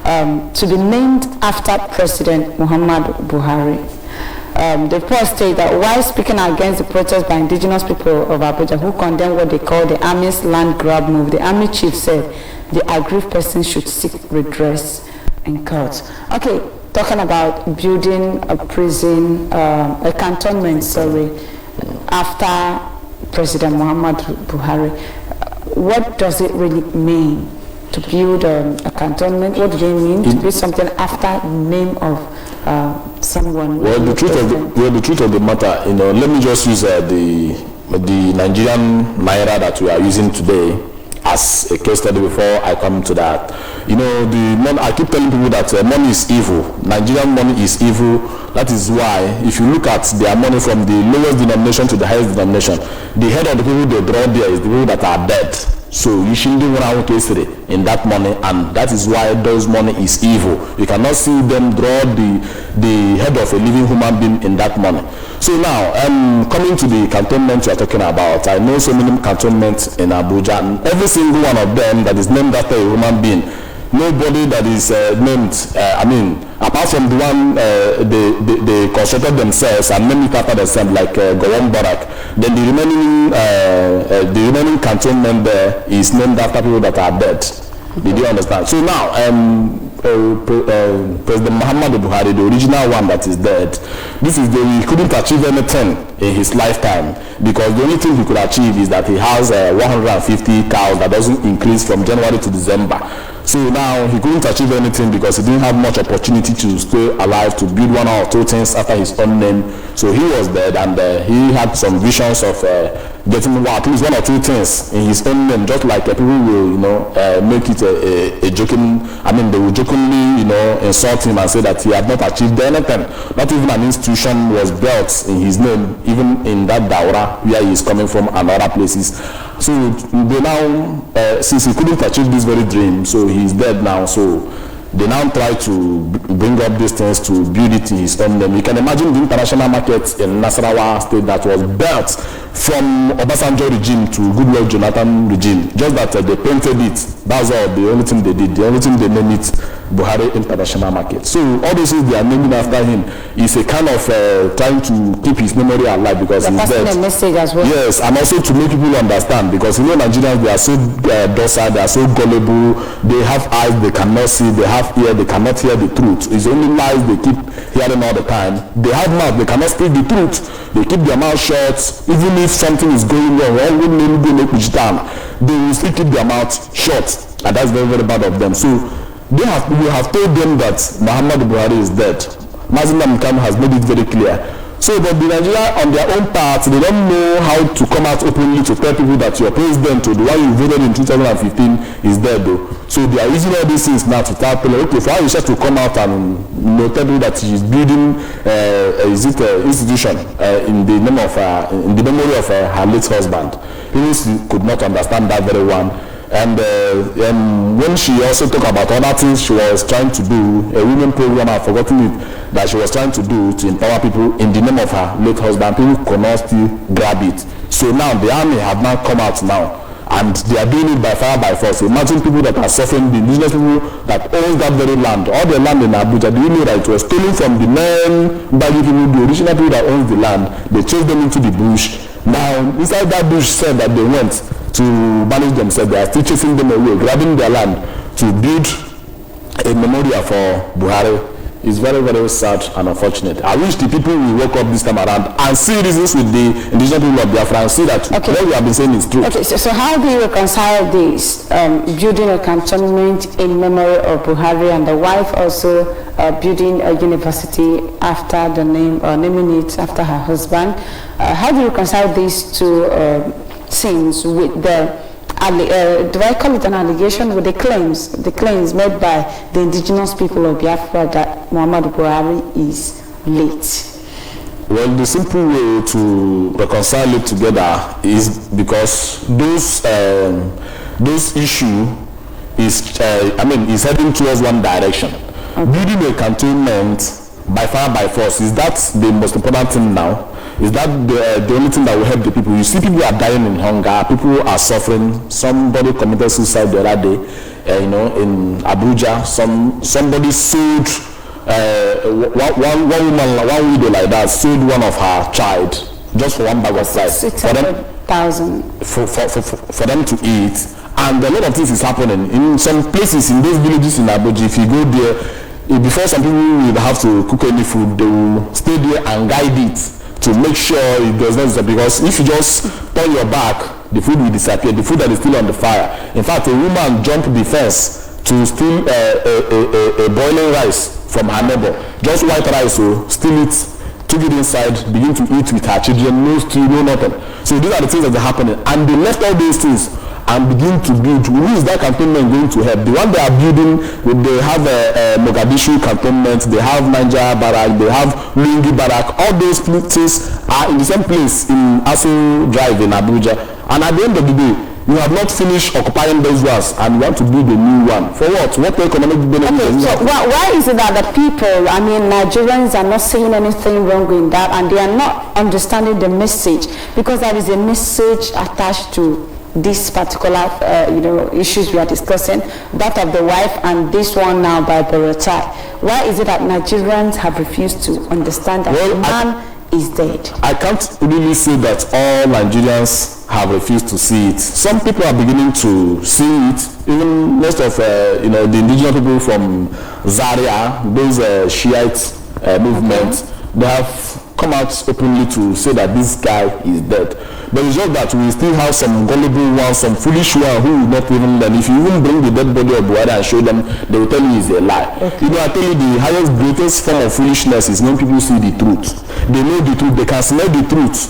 to be named after President Muhammadu Buhari. The report states that while speaking against the protest by indigenous people of Abuja who condemn what they call the Army's land grab move, the Army chief said the aggrieved person should seek redress in court. Okay, talking about building a prison, a cantonment, after President Muhammadu Buhari. What does it really mean to build a cantonment? What do they mean to build something after the name of someone? Well, the truth of the matter, you know, let me just use the Nigerian naira that we are using today as a case study before I come to that. You know, I keep telling people that money is evil. Nigerian money is evil. That is why if you look at their money from the lowest denomination to the highest denomination, the head of the people they draw there is the people that are dead. So you shouldn't do one in that money, and that is why those money is evil. You cannot see them draw the head of a living human being in that money. So now, coming to the cantonment you are talking about, I know so many cantonments in Abuja, and every single one of them that is named after a human being. Nobody that is named, apart from the one they constructed themselves and named it after themselves, like Gowon Barak, then the remaining cantonment there is named after people that are dead. Did you understand? So now, President Muhammadu Buhari, the original one that is dead, he couldn't achieve anything in his lifetime, because the only thing he could achieve is that he has 150 cows that doesn't increase from January to December. So now he couldn't achieve anything because he didn't have much opportunity to stay alive, to build one or two things after his own name. So he was dead, and he had some visions of getting at least one or two things in his own name, just like people will, make it a joking. They will jokingly, insult him and say that he had not achieved anything. Not even an institution was built in his name, even in that Daura where he is coming from and other places. So they now, since he couldn't achieve this very dream, so he is dead now. So they now try to bring up these things to build it in his own name. You can imagine the international market in Nasarawa state that was built from Obasanjo regime to Goodluck Jonathan regime. Just that they painted it. That's all. The only thing they did. The only thing they named it Buhari International Market. So all those things they are naming after him is a kind of trying to keep his memory alive because he's dead. A message as well. Yes, and also to make people understand because Nigerians, they are so docile, they are so gullible, they have eyes they cannot see, they have ear they cannot hear the truth. It's only lies they keep hearing all the time. They have mouth they cannot speak the truth. They keep their mouth shut. Even if something is going wrong, they will still keep their mouth shut, and that's very, very bad of them. So we have told them that Muhammadu Buhari is dead. Mazin Namikam has made it very clear. So but the Nigeria on their own part, they don't know how to come out openly to tell people that your president, or the one you voted in 2015, is dead though. So they are using all these things now to tell people, okay, for Aisha to come out and tell people that she is building institution in the name of in the memory of her late husband. He could not understand that very one. And when she also talked about other things she was trying to do, a women program, I've forgotten it, that she was trying to do to empower people in the name of her late husband, people could not still grab it. So now the army have now come out now, and they are doing it by fire by force. Imagine people that are suffering, the indigenous people that own that very land, all the land in Abuja. Do you know that it was stolen from the men, Bagi people, the original people that owns the land? They chased them into the bush. Now inside that bush said that they went to manage themselves. They are still chasing them away, grabbing their land to build a memorial for Buhari. It's very, very sad and unfortunate. I wish the people will wake up this time around and see reasons with the indigenous people of Biafra and see that what we have been saying is true. Okay, so how do you reconcile this, building a cantonment in memory of Buhari and the wife also building a university after the name, or naming it after her husband? How do you reconcile these two things with the do I call it an allegation, with the claims made by the indigenous people of Biafra that Muhammadu Buhari is late? Well, the simple way to reconcile it together is because those issue is is heading towards one direction. Okay. Building a cantonment by fire by force, is that the most important thing now? Is that the only thing that will help the people? You see, people are dying in hunger. People are suffering. Somebody committed suicide the other day, in Abuja. Somebody sold one woman, one widow like that, sold one of her child just for one bag of rice. 600,000 for them to eat. And a lot of things is happening in some places in those villages in Abuja. If you go there, before some people will have to cook any food, they will stay there and guide it to make sure it does not disappear, because if you just turn your back, the food will disappear, the food that is still on the fire. In fact, a woman jumped the fence to steal a boiling rice from her neighbor, just white rice, so steal it, took it inside, begin to eat with her children, no stew, no nothing. So these are the things that are happening, and they left all those things and begin to build. Who is that cantonment going to help? The one they are building, they have a Mogadishu cantonment, they have Niger Barrack, they have Lungi Barrack. All those places are in the same place in Asu Drive in Abuja. And at the end of the day, you have not finished occupying those ones and you want to build a new one. For what? What economic benefit? Okay, so why is it that the people, Nigerians are not saying anything wrong in that, and they are not understanding the message? Because there is a message attached to this particular issues we are discussing, that of the wife and this one now by Borotai. Why is it that Nigerians have refused to understand that the man is dead? I can't really say that all Nigerians have refused to see it. Some people are beginning to see it. Even most of the indigenous people from Zaria, those Shiite movements, they have come out openly to say that this guy is dead. But it's just that we still have some gullible ones, some foolish ones who will not even learn. If you even bring the dead body of Buhari and show them, they will tell you it's a lie. Okay. I tell you, the highest, greatest form of foolishness is when people see the truth. They know the truth, they can smell the truth,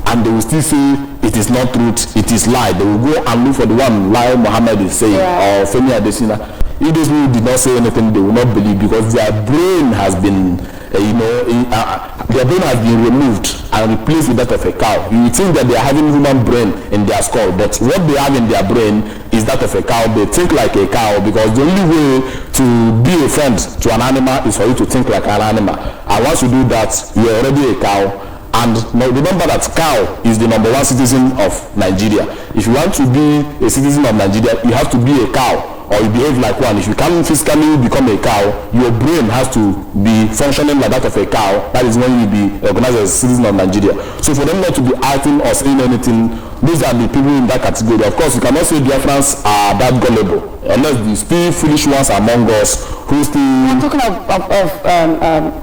and they will still say it is not truth, it is lie. They will go and look for the one lie Muhammad is saying, or Femi Adesina. If those people did not say anything, they will not believe, because their brain has been their brain has been removed and replaced with that of a cow. You would think that they are having human brain in their skull, but what they have in their brain is that of a cow. They think like a cow, because the only way to be a friend to an animal is for you to think like an animal. And once you do that, you are already a cow. And remember that cow is the number one citizen of Nigeria. If you want to be a citizen of Nigeria, you have to be a cow or you behave like one. If you can't physically become a cow, your brain has to be functioning like that of a cow. That is when you be recognized as a citizen of Nigeria. So for them not to be acting or saying anything, these are the people in that category. Of course, you cannot say Biafrans are that gullible, unless the still foolish ones among us who still... I'm talking of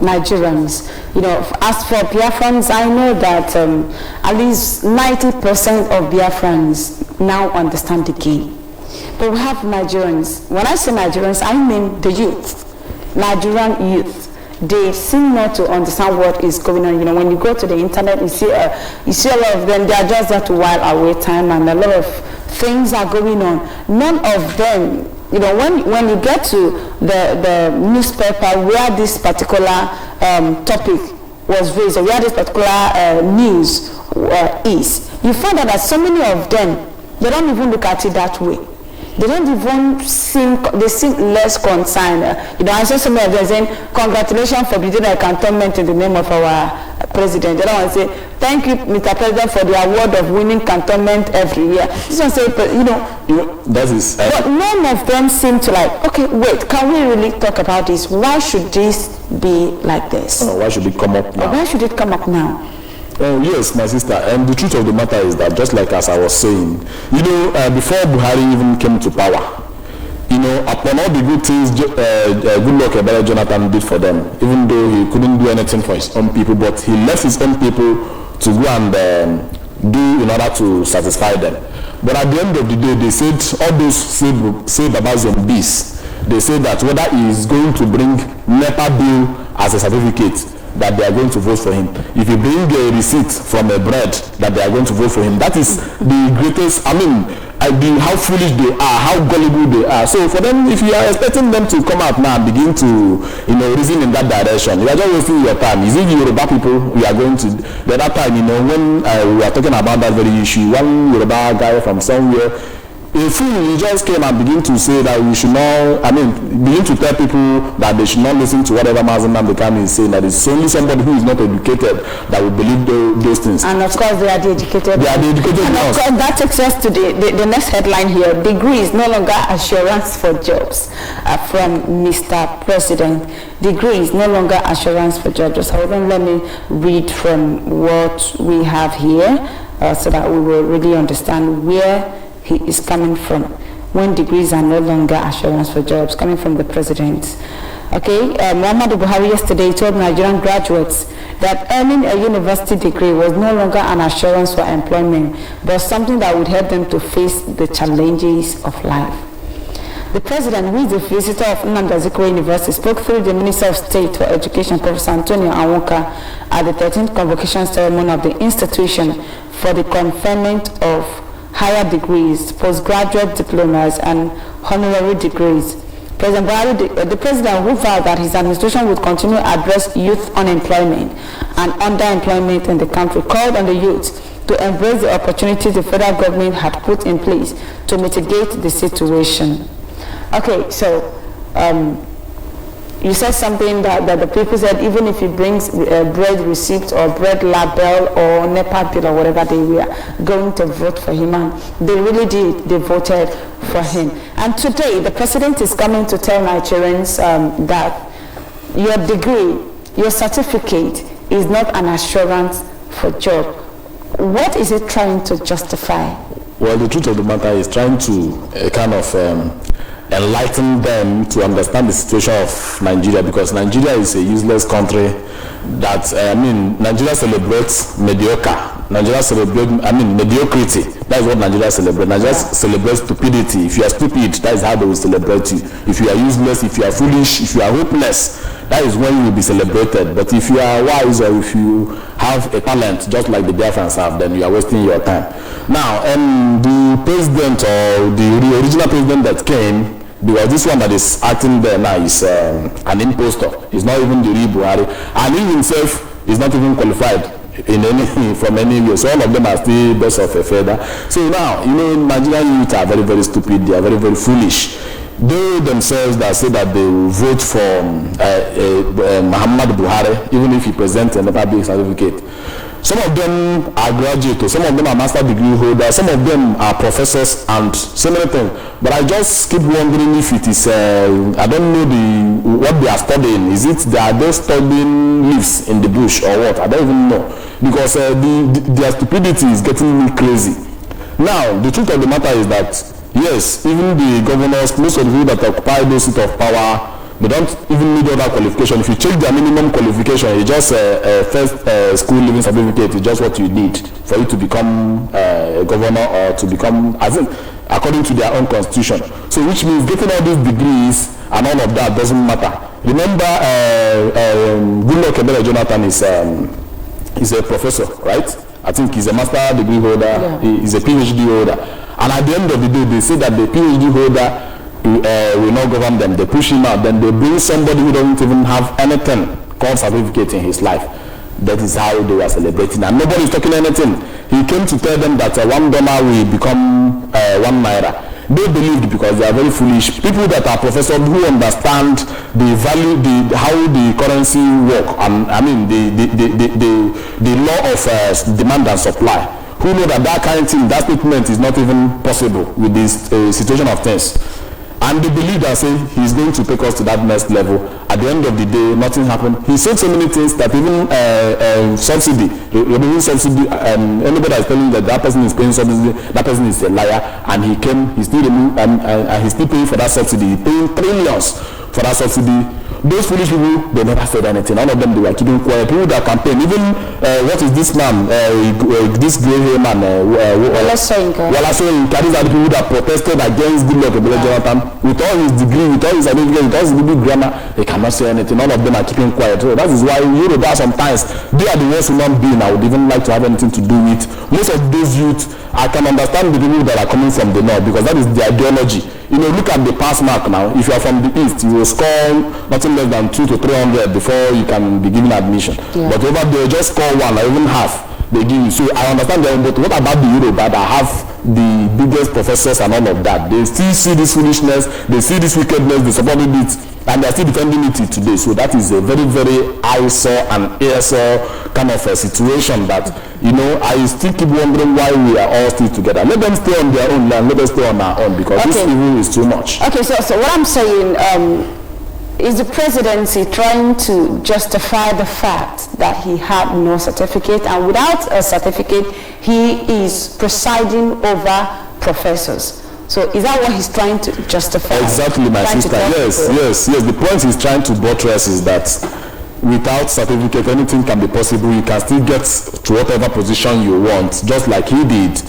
Nigerians. You know, as for Biafrans, I know that at least 90% of Biafrans now understand the game. But we have Nigerians. When I say Nigerians, I mean the youth, Nigerian youth. They seem not to understand what is going on. You know, when you go to the internet, you see a lot of them. They are just there to while away time, and a lot of things are going on. None of them, you know, when you get to the newspaper where this particular topic was raised, or where this particular news is, you find out that so many of them, they don't even look at it that way. They don't even seem less concerned. You know, I saw some of them saying, congratulations for building a cantonment in the name of our president. They don't want to say, thank you, Mr. President, for the award of winning cantonment every year. This one say, but, you know, that is... but none of them seem to like, okay, wait, can we really talk about this? Why should this be like this? Why should it come up now? Why should it come up now? Oh yes, my sister, and the truth of the matter is that, just like as I was saying, you know, before Buhari even came to power, you know, upon all the good things good luck Ebele Jonathan did for them, even though he couldn't do anything for his own people, but he left his own people to go and do in order to satisfy them. But at the end of the day, they said, all those say Baba zombies, they say that whether he is going to bring NEPA bill as a certificate, that they are going to vote for him. If you bring a receipt from a bread, that they are going to vote for him. That is the greatest, I mean, how foolish they are, how gullible they are. So for them, if you are expecting them to come out now and begin to, you know, reason in that direction, you are just wasting your time. Is it the Yoruba people we are going to? The other time, you know, when we were talking about that very issue, one Yoruba guy from somewhere, a fool, he just came and began to say that we should not, I mean, begin to tell people that they should not listen to whatever Mazen Namdekan is saying, that it's only somebody who is not educated that will believe those things. And of course, they are the educated. They are the educated and ones. Of course, that takes us to the next headline here. Degree is no longer assurance for jobs from Mr. President. Degree is no longer assurance for jobs. However, let me read from what we have here so that we will really understand where he is coming from when degrees are no longer assurance for jobs, coming from the president. Okay, Muhammadu Buhari yesterday told Nigerian graduates that earning a university degree was no longer an assurance for employment, but something that would help them to face the challenges of life. The president, who is the visitor of Nnamdi Azikiwe University, spoke through the Minister of State for Education, Professor Antonio Anwoka, at the 13th convocation ceremony of the institution for the conferment of higher degrees, postgraduate diplomas, and honorary degrees. President Buhari, the president, who vowed that his administration would continue to address youth unemployment and underemployment in the country, called on the youth to embrace the opportunities the federal government had put in place to mitigate the situation. Okay, so you said something that the people said, even if he brings bread receipt or bread label or NEPA bill or whatever, they were going to vote for him, and they really did. They voted for him. And today, the president is coming to tell Nigerians that your degree, your certificate is not an assurance for job. What is it trying to justify? Well, the truth of the matter is trying to kind of enlighten them to understand the situation of Nigeria, because Nigeria is a useless country that, Nigeria celebrates mediocrity. That's what Nigeria celebrates. Nigeria celebrates stupidity. If you are stupid, that is how they will celebrate you. If you are useless, if you are foolish, if you are hopeless, that is when you will be celebrated. But if you are wise, or if you have a talent, just like the Biafrans have, then you are wasting your time. Now, the president, or the original president that came, because this one that is acting there now is an impostor. He's not even the real Buhari, and he himself is not even qualified from any way. So all of them are still best of a feather. So now, Nigerian youth are very, very stupid. They are very, very foolish. They themselves that say that they will vote for Muhammad Buhari, even if he presents a NEPA bill certificate. Some of them are graduates, some of them are master degree holders, some of them are professors and so many things. But I just keep wondering if it is, I don't know what they are studying. Is it they are studying leaves in the bush or what? I don't even know. Because their stupidity is getting me crazy. Now, the truth of the matter is that, yes, even the governors, most of the people that occupy those seats of power, they don't even need other qualification. If you check their minimum qualification, it's just a first school living certificate. It's just what you need for you to become a governor or to become, as in, according to their own constitution. So which means getting all these degrees and all of that doesn't matter. Remember, Goodluck Ebele Jonathan is a professor, right? I think he's a master degree holder. Yeah. He's a PhD holder. And at the end of the day, they say that the PhD holder will not govern them. They push him out. Then they bring somebody who doesn't even have anything called certificate in his life. That is how they were celebrating. And nobody is talking anything. He came to tell them that $1 will become 1 naira. They believed because they are very foolish. People that are professors who understand the value, how the currency work, and I mean the law of demand and supply, who know that kind of thing, that statement is not even possible with this situation of things. And they believe that say he's going to take us to that next level. At the end of the day, nothing happened. He said so many things that even subsidy, removing subsidy, anybody that is telling that person is paying subsidy, that person is a liar. And he came, he still removed, and he's still paying for that subsidy. He's paying trillions for that subsidy. Those foolish people, they never said anything. All of them, they were keeping quiet. People that campaign, even what is this man, this grey hair man, Wala Soyinka. These are the people that protested against Goodluck Ebele Jonathan. With all his degree, with all his certificate, with all his degree grammar, they cannot say anything. All of them are keeping quiet. So that is why Yoruba sometimes, they are the worst human being I would even like to have anything to do with. Most of those youth, I can understand the people that are coming from the north because that is their ideology. You know, look at the pass mark now. If you are from the east, you will score nothing less than 200 to 300 before you can be given admission. Yeah. But over there, just score 1 or even half, they give you. So I understand them, but what about the Yoruba that have the biggest professors and all of that? They still see this foolishness, they see this wickedness, they support it, and they're still defending it today. So that is a very, very eyesore and earsore kind of a situation that, you know, I still keep wondering why we are all still together. Let them stay on their own land, let us stay on our own, because this evil is too much. Okay, so what I'm saying is the presidency trying to justify the fact that he had no certificate, and without a certificate, he is presiding over professors. So is that what he's trying to justify? Exactly, my sister. Yes. The point he's trying to buttress is that without certificate, anything can be possible. You can still get to whatever position you want, just like he did.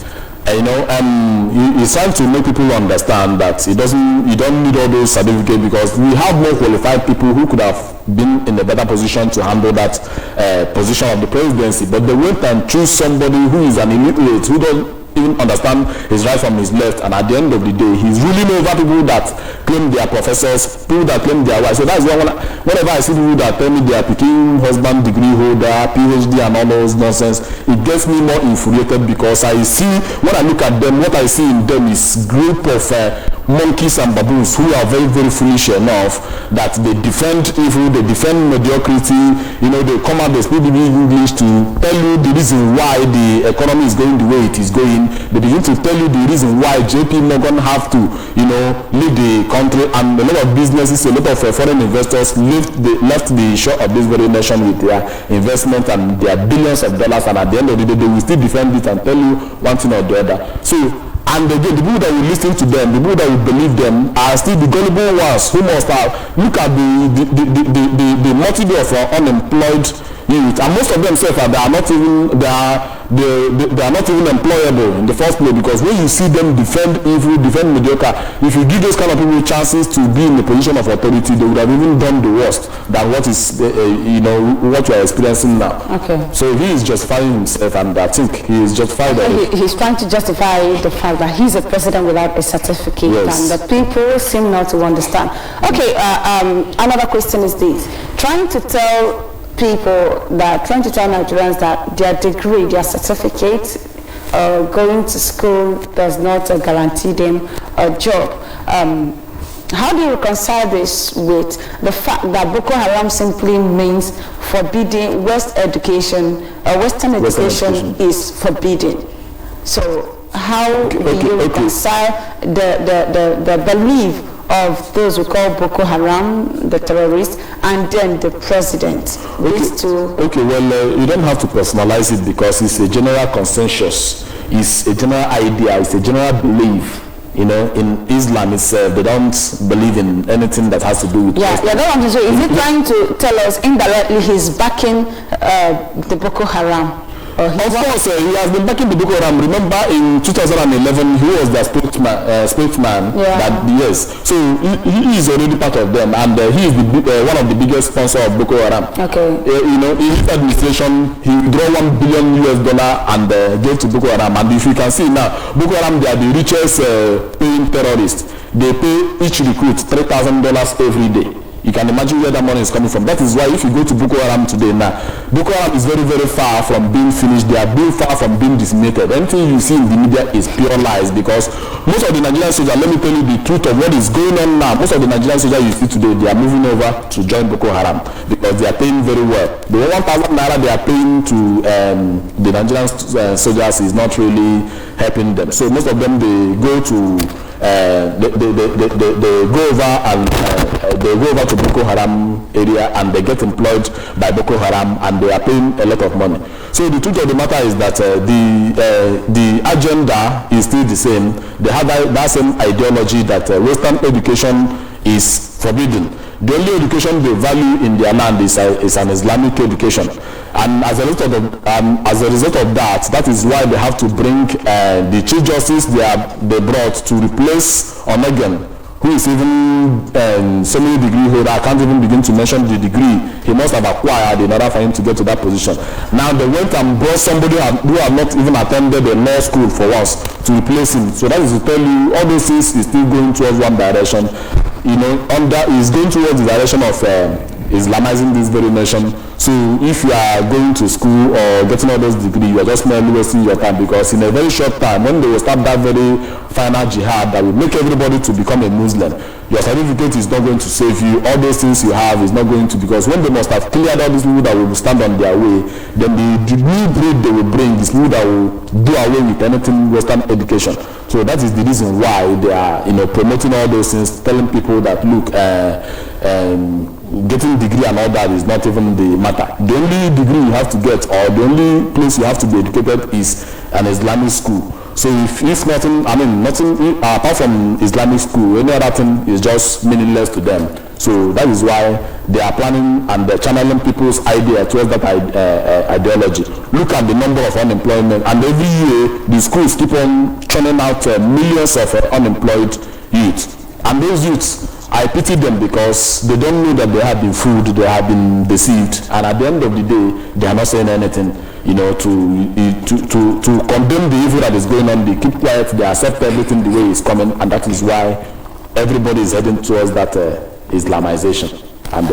You know, he's trying to make people understand that you don't need all those certificates, because we have more qualified people who could have been in a better position to handle that position of the presidency. But they went and choose somebody who is an illiterate, who don't even understand his right from his left, and at the end of the day, he's ruling over people that claim they are professors, people that claim they are white. So that's why whenever I see people that tell me they are picking husband degree holder, PhD and all those nonsense, it gets me more infuriated, because I see, when I look at them, what I see in them is group of monkeys and baboons who are very, very foolish enough that they defend evil, they defend mediocrity. You know, they come out, they speak the English to tell you the reason why the economy is going the way it is going. They begin to tell you the reason why JP Morgan have to, you know, leave the country, and a lot of businesses, a lot of foreign investors left the shore of this very nation with their investment and their billions of dollars, and at the end of the day, they will still defend it and tell you one thing or the other. So, and again, the people that will listen to them, the people that will believe them, are still the gullible ones who must have, look at the multitude of unemployed youth, and most of them say that they are not even employable in the first place, because when you see them defend evil, defend mediocre, if you give those kind of people chances to be in a position of authority, they would have even done the worst than what is you know, what you are experiencing now. Okay. So he is justifying himself, and I think he is justified. He's trying to justify the fact that he's a president without a certificate, yes, and the people seem not to understand. Okay, another question is this: trying to tell Nigerians that their degree, their certificate, going to school does not guarantee them a job. How do you reconcile this with the fact that Boko Haram simply means forbidding Western education is forbidden. So how do you reconcile the belief of those who call Boko Haram the terrorists and then the president? Okay, well, you don't have to personalize it because it's a general consensus, it's a general idea, it's a general belief. You know, in Islam itself, they don't believe in anything that has to do with... Yeah, I don't want to say, is he trying to tell us indirectly he's backing the Boko Haram? Of course, he has been backing the Boko Haram. Remember, in 2011, he was their spokesman. Yes. So he is already part of them, and he is one of the biggest sponsors of Boko Haram. Okay. You know, in his administration, he withdrew $1 billion and gave to Boko Haram. And if you can see now, Boko Haram, they are the richest paying terrorists. They pay each recruit $3,000 every day. You can imagine where that money is coming from. That is why if you go to Boko Haram today now, Boko Haram is very, very far from being finished. They are being far from being disseminated. Anything you see in the media is pure lies, because most of the Nigerian soldiers, let me tell you the truth of what is going on now. Most of the Nigerian soldiers you see today, they are moving over to join Boko Haram because they are paying very well. The 1,000 naira they are paying to the Nigerian soldiers is not really helping them. So most of them, they go to they go over to Boko Haram area and they get employed by Boko Haram and they are paying a lot of money. So the truth of the matter is that the agenda is still the same. They have that same ideology that Western education is forbidden. The only education they value in their land is an Islamic education, and as a result of that, that is why they have to bring the Chief Justice they brought to replace Onegan, who is even so many degree holder. I can't even begin to mention the degree he must have acquired in order for him to get to that position. Now they went and brought somebody who had not even attended a law school for once to replace him. So that is to tell you all those things is still going towards one direction. You know, is going towards the direction of Islamizing this very nation. So if you are going to school or getting all those degrees, you are just merely wasting your time, because in a very short time, when they will start that very final jihad that will make everybody to become a Muslim, your certificate is not going to save you. All those things you have is not going to, because when they must have cleared all these people that will stand on their way, then the new breed they will bring is people that will do away with anything Western education. So that is the reason why they are, you know, promoting all those things, telling people that look, getting degree and all that is not even the matter. The only degree you have to get, or the only place you have to be educated, is an Islamic school. So if nothing, apart from Islamic school, any other thing is just meaningless to them. So that is why they are planning and they're channeling people's idea towards that ideology. Look at the number of unemployment, and every year the schools keep on churning out millions of unemployed youth. And those youths, I pity them, because they don't know that they have been fooled, they have been deceived, and at the end of the day, they are not saying anything, you know, to condemn the evil that is going on. They keep quiet, they accept everything the way it's coming, and that is why everybody is heading towards that Islamization and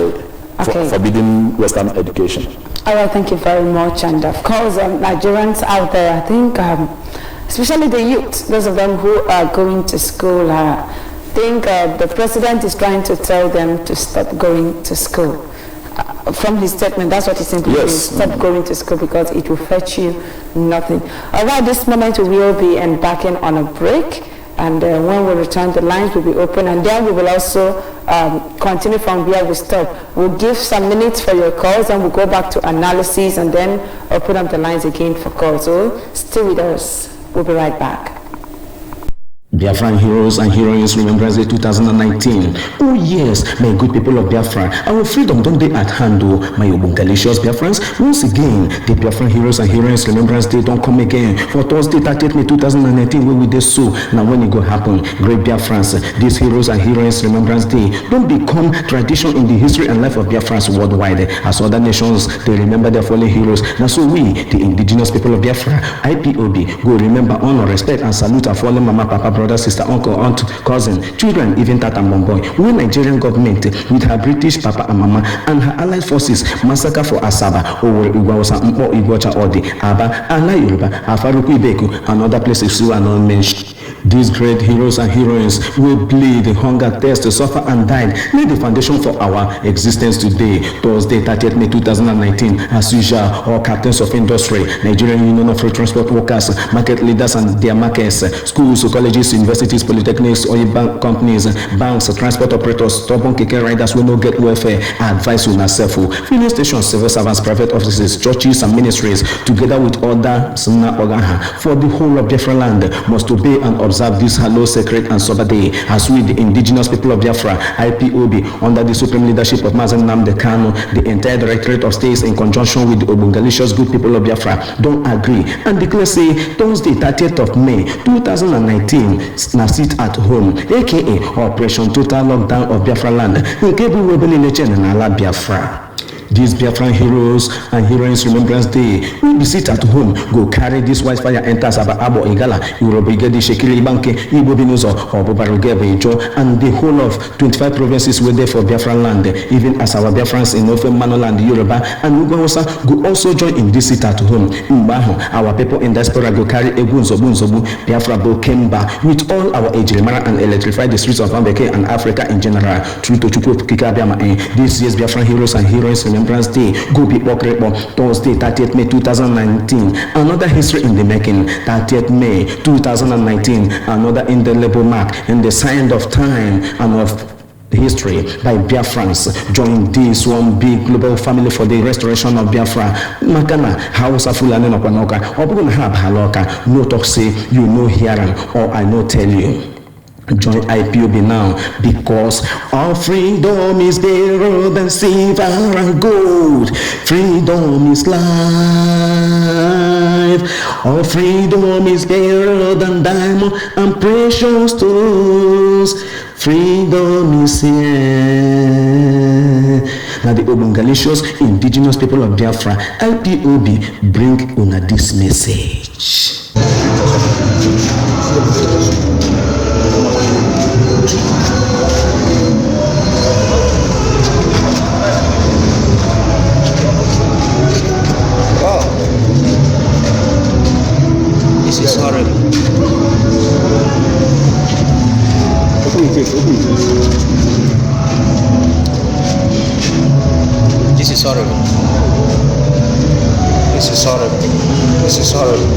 forbidding Western education. All right, thank you very much. And of course, Nigerians out there, I think, especially the youth, those of them who are going to school, I think the president is trying to tell them to stop going to school. From his statement, that's what he's simply doing. Stop going to school, because it will fetch you nothing. All right, this moment we will be embarking on a break. And when we return, the lines will be open, and then we will also continue from where we stop. We'll give some minutes for your calls, and we'll go back to analysis, and then open up the lines again for calls. So stay with us. We'll be right back. Biafran Heroes and Heroines Remembrance Day 2019. Oh yes, my good people of Biafra, our freedom don't be at hand, oh, my obungalicious Biafrans. Once again, the Biafran Heroes and Heroines Remembrance Day don't come again for Thursday, 30th May 2019, where we did so. Now when it go happen, great Biafrans, this Heroes and Heroines Remembrance Day don't become tradition in the history and life of Biafrans worldwide. As other nations, they remember their fallen heroes. Now so we, the indigenous people of Biafra, Ipob, go remember, honor, respect, and salute our fallen mama, papa, brother, sister, uncle, aunt, cousin, children, even tata and boy. When Nigerian government with her British papa and mama and her allied forces massacre for Asaba, Owerri, Igwaosa, Mpo, Igwacha, Odi, Aba, Ala Yoruba, Afaruku, Ibeku, and other places who are not mentioned. These great heroes and heroines will bleed, hunger, thirst, suffer and died, laid the foundation for our existence today. Thursday, 30th May 2019, as usual, all captains of industry, Nigerian Union of Road Transport Workers, market leaders and their markets, schools, colleges, universities, polytechnics, oil bank companies, banks, transport operators, stubborn keke riders will not get welfare. I advise you myself, filling stations, civil servants, private offices, churches and ministries, together with other for the whole of Biafra land, must obey and observe this hallowed, sacred and sober day, as we, the indigenous people of Biafra, IPOB, under the supreme leadership of Mazen Nnamdi Kanu, the entire Directorate of States, in conjunction with the Obungalicious good people of Biafra, don't agree and declare, say, Thursday, 30th of May 2019, na sit at home, aka Operation Total Lockdown of Biafra land, nke bụ webele lechen na ala Biafra. These Biafran heroes and heroines Remembrance Day will be sit at home, go carry this white fire enter Abo Igala, Urobigedi Shekiri Banke, Ibo Binuzo, or Bobarugebe, and the whole of 25 provinces were there for Biafran land, even as our Biafrans in Northern Manoland, Yoruba, and Ugosa go also join in this sit at home. Mbaho, our people in diaspora go carry Bunzobu, Biafra Bo Kemba, with all our Ejimara and electrify the streets of Ambeke and Africa in general. True to Chuku Kikabiama, this year's Biafran heroes and heroines Remembrance Day, go be Thursday, 30th May 2019. Another history in the making. 30th May 2019. Another indelible mark in the sign of time and of history by Biafrans. Join this one big global family for the restoration of Biafra. Makana, Hausa Fulani Nokwanoka, Obugun Hab Haloka, no talk say, you know hearing, or I know tell you. Join IPOB now, because our freedom is better than silver and gold. Freedom is life. Our freedom is better than diamond and precious stones. Freedom is here. Now the Obungalicious indigenous people of Biafra, IPOB, bring una this message. This is horrible. This is horrible. This is horrible. This is horrible.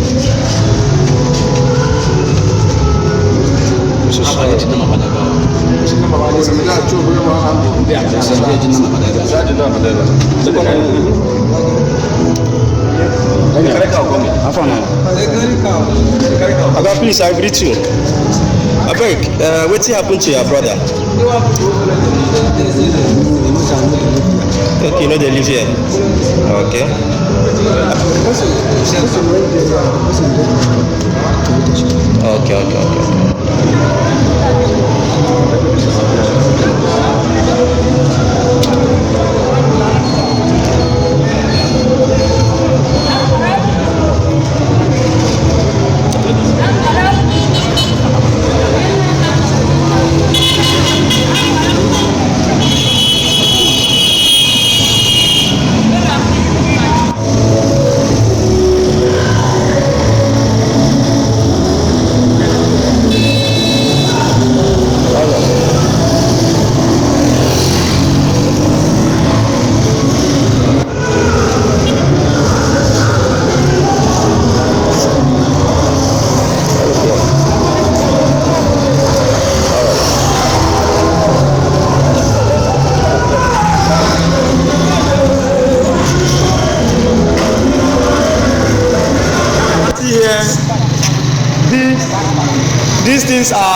This is horrible. Aga, please, I greet you. I beg, what happened to your brother? Okay, you know they live here. Okay. Okay.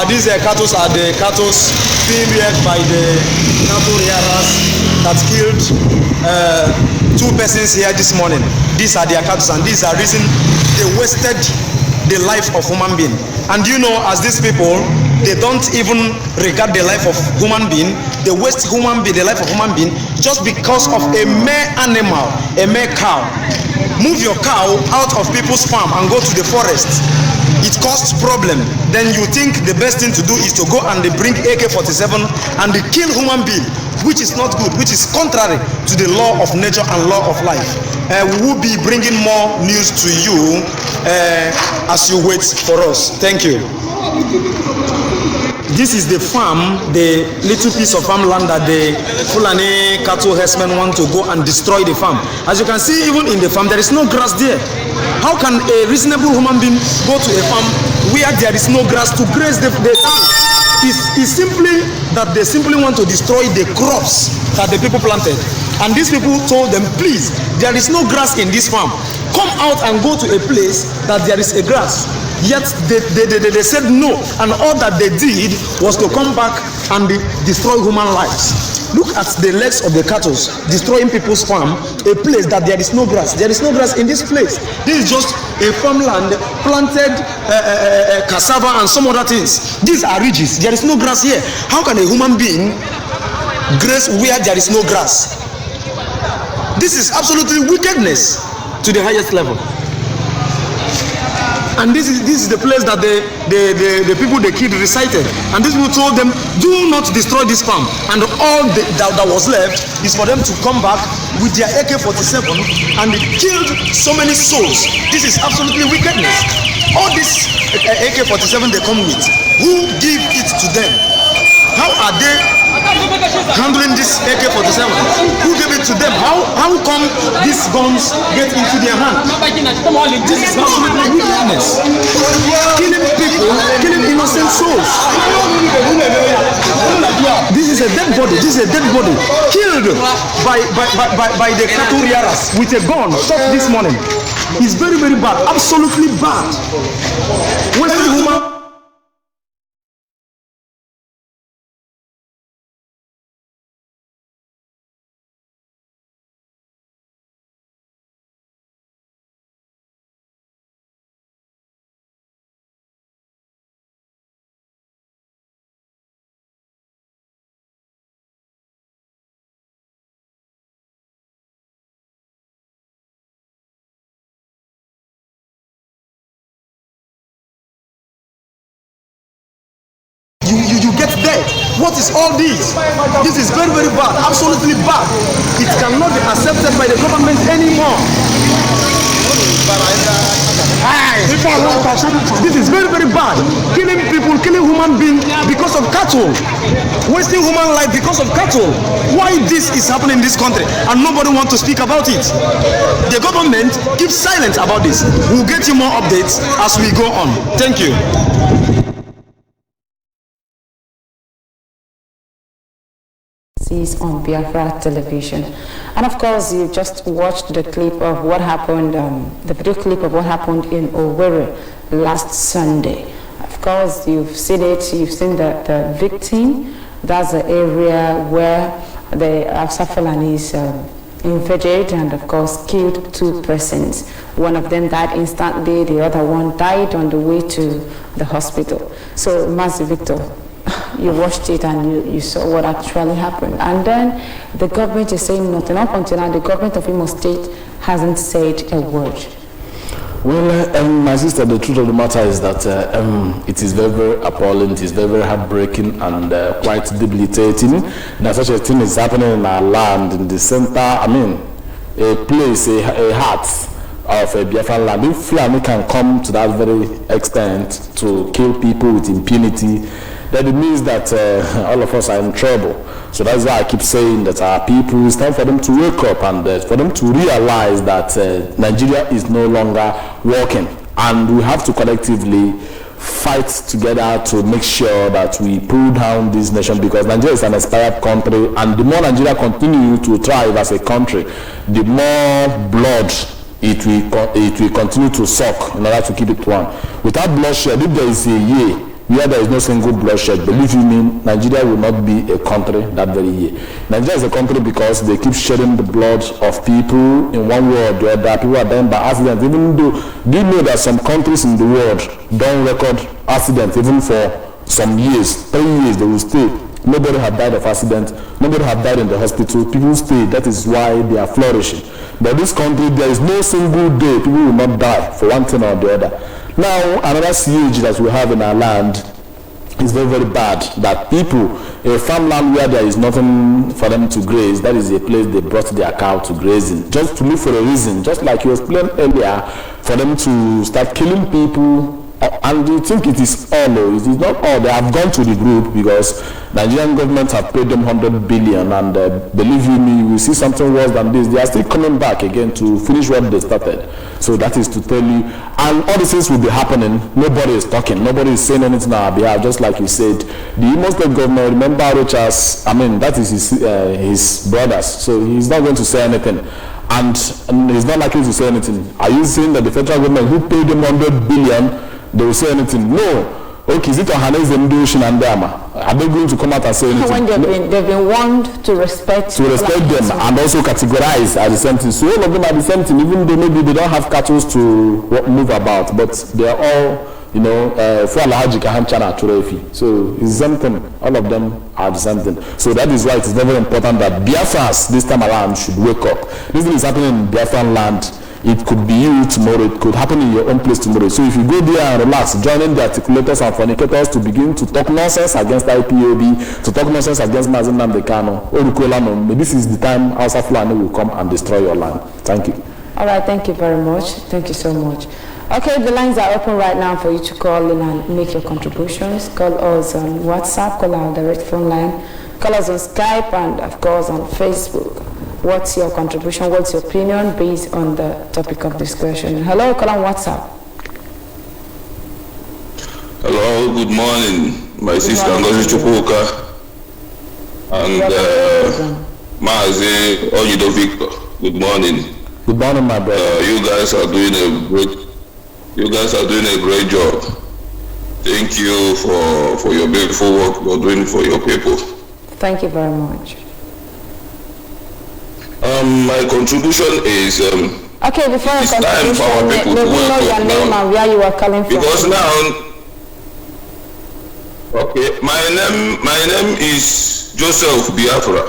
These cattle are the cattle being reared by the cattle rearers that killed 2 persons here this morning. These are their cattle, and these are reason they wasted the life of human being. And you know, as these people, they don't even regard the life of human being. They waste the life of human being just because of a mere animal, a mere cow. Move your cow out of people's farm and go to the forest. It causes problem. Then you think the best thing to do is to go and they bring AK-47 and they kill human being, which is not good, which is contrary to the law of nature and law of life. We will be bringing more news to you as you wait for us. Thank you. This is the farm, the little piece of farmland that the Fulani cattle herdsmen want to go and destroy the farm. As you can see, even in the farm, there is no grass there. How can a reasonable human being go to a farm where there is no grass to graze the cattle? It's simply that they simply want to destroy the crops that the people planted. And these people told them, please, there is no grass in this farm. Come out and go to a place that there is a grass. Yet they said no, and all that they did was to come back and destroy human lives. Look at the legs of the cattle destroying people's farm, a place that there is no grass. There is no grass in this place. This is just a farmland planted cassava and some other things. These are ridges. There is no grass here. How can a human being graze where there is no grass? This is absolutely wickedness to the highest level. And this is the place that the people they killed recited. And these people told them, do not destroy this farm. And all that was left is for them to come back with their AK-47 and they killed so many souls. This is absolutely wickedness. All this AK-47 they come with, who give it to them? How are they handling this AK-47? Who gave it to them? How come these guns get into their hand? This is absolutely wickedness. Killing people, killing innocent souls. This is a dead body. This is a dead body killed by the cattle rearers with a gun shot this morning. It's very, very bad. Absolutely bad. Western woman. You get dead. What is all this? This is very, very bad. Absolutely bad. It cannot be accepted by the government anymore. This is very, very bad. Killing people, killing human beings because of cattle. Wasting human life because of cattle. Why this is happening in this country and nobody wants to speak about it? The government keeps silent about this. We'll get you more updates as we go on. Thank you. On Biafra television, and of course you just watched the clip of what happened, the video clip of what happened in Owerri last Sunday. Of course you've seen it, you've seen the victim. That's the area where the Hausa Fulanis invaded and of course killed 2 persons. One of them died instantly, the other one died on the way to the hospital. So Master Victor, you watched it and you saw what actually happened. And then the government is saying nothing. Up until now, the government of Imo State hasn't said a word. Well, my sister, the truth of the matter is that it is very, very appalling, it is very, very heartbreaking and quite debilitating that such a thing is happening in our land, in the center, a place, a heart of a Biafra land. If Fulani can come to that very extent to kill people with impunity, then it means that all of us are in trouble. So that's why I keep saying that our people, it's time for them to wake up and for them to realize that Nigeria is no longer working. And we have to collectively fight together to make sure that we pull down this nation, because Nigeria is an expired country, and the more Nigeria continue to thrive as a country, the more blood it will continue to suck in order to keep it one. Without bloodshed, if there is a year where there is no single bloodshed, believe you me, Nigeria will not be a country that very year. Nigeria is a country because they keep shedding the blood of people in one way or the other. People are dying by accident. Even though, do you know that some countries in the world don't record accidents even for some years, 3 years they will stay. Nobody have died of accident. Nobody have died in the hospital. People stay. That is why they are flourishing. But this country, there is no single day people will not die for one thing or the other. Now, another siege that we have in our land is very, very bad. That people, a farmland where there is nothing for them to graze, that is a place they brought their cow to grazing, just to look for a reason, just like you explained earlier, for them to start killing people And you think it is all? It is not all. They have gone to the group because Nigerian government have paid them 100 billion, and believe you me, we see something worse than this. They are still coming back again to finish what they started. So that is to tell you, and all these things will be happening. Nobody is talking. Nobody is saying anything on our behalf. Just like you said, the Imo State governor, remember Rochas, that is his brothers. So he's not going to say anything. And he's not likely to say anything. Are you saying that the federal government who paid them 100 billion, they will say anything? No. Okay, is it Ohanes and Dushin and Dama? Are they going to come out and say anything? When they've been warned to respect them and also categorize as the same thing. So all of them are the same thing, even though maybe they don't have cattle to move about, but they are all, so it's something. All of them are the same thing. So that is why it is very important that Biafrans this time around should wake up. This thing is happening in Biafran land. It could be you tomorrow. It could happen in your own place tomorrow. So if you go there and relax, joining the articulators and fornicators to begin to talk nonsense against IPOB, to talk nonsense against Mazi Nnamdi Kanu, this is the time Hausa Fulani will come and destroy your land. Thank you. All right, thank you very much. Thank you so much. Okay, the lines are open right now for you to call in and make your contributions. Call us on WhatsApp, call our direct phone line, call us on Skype, and of course on Facebook. What's your contribution? What's your opinion based on the topic of discussion? Hello, call on WhatsApp. Hello, good morning. My sister Ngozi Chukwuka and Mazi Oyido Victor. Good morning. Good morning, my brother. You guys are doing a great job. Thank you for your beautiful work you're doing for your people. Thank you very much. My contribution is okay, before it's time for our people may to we know your name and where you are calling from? Because now, okay, my name is Joseph Biafra.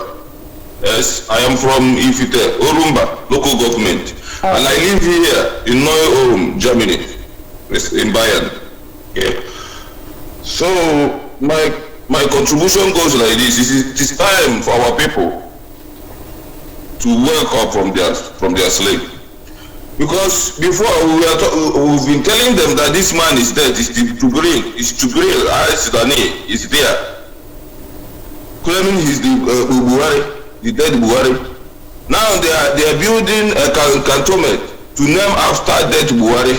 Yes, I am from Ifite, Orumba, local government. Okay. And I live here in Neu-Ulm, Germany, in Bayern. Okay. So my contribution goes like this. It is time for our people to wake up from their sleep. Because before we've been telling them that this man is dead, is Jubril Al-Sidani is there, claiming he's the Buhari, the dead Buhari. Now they are building a cantonment to name after dead Buhari.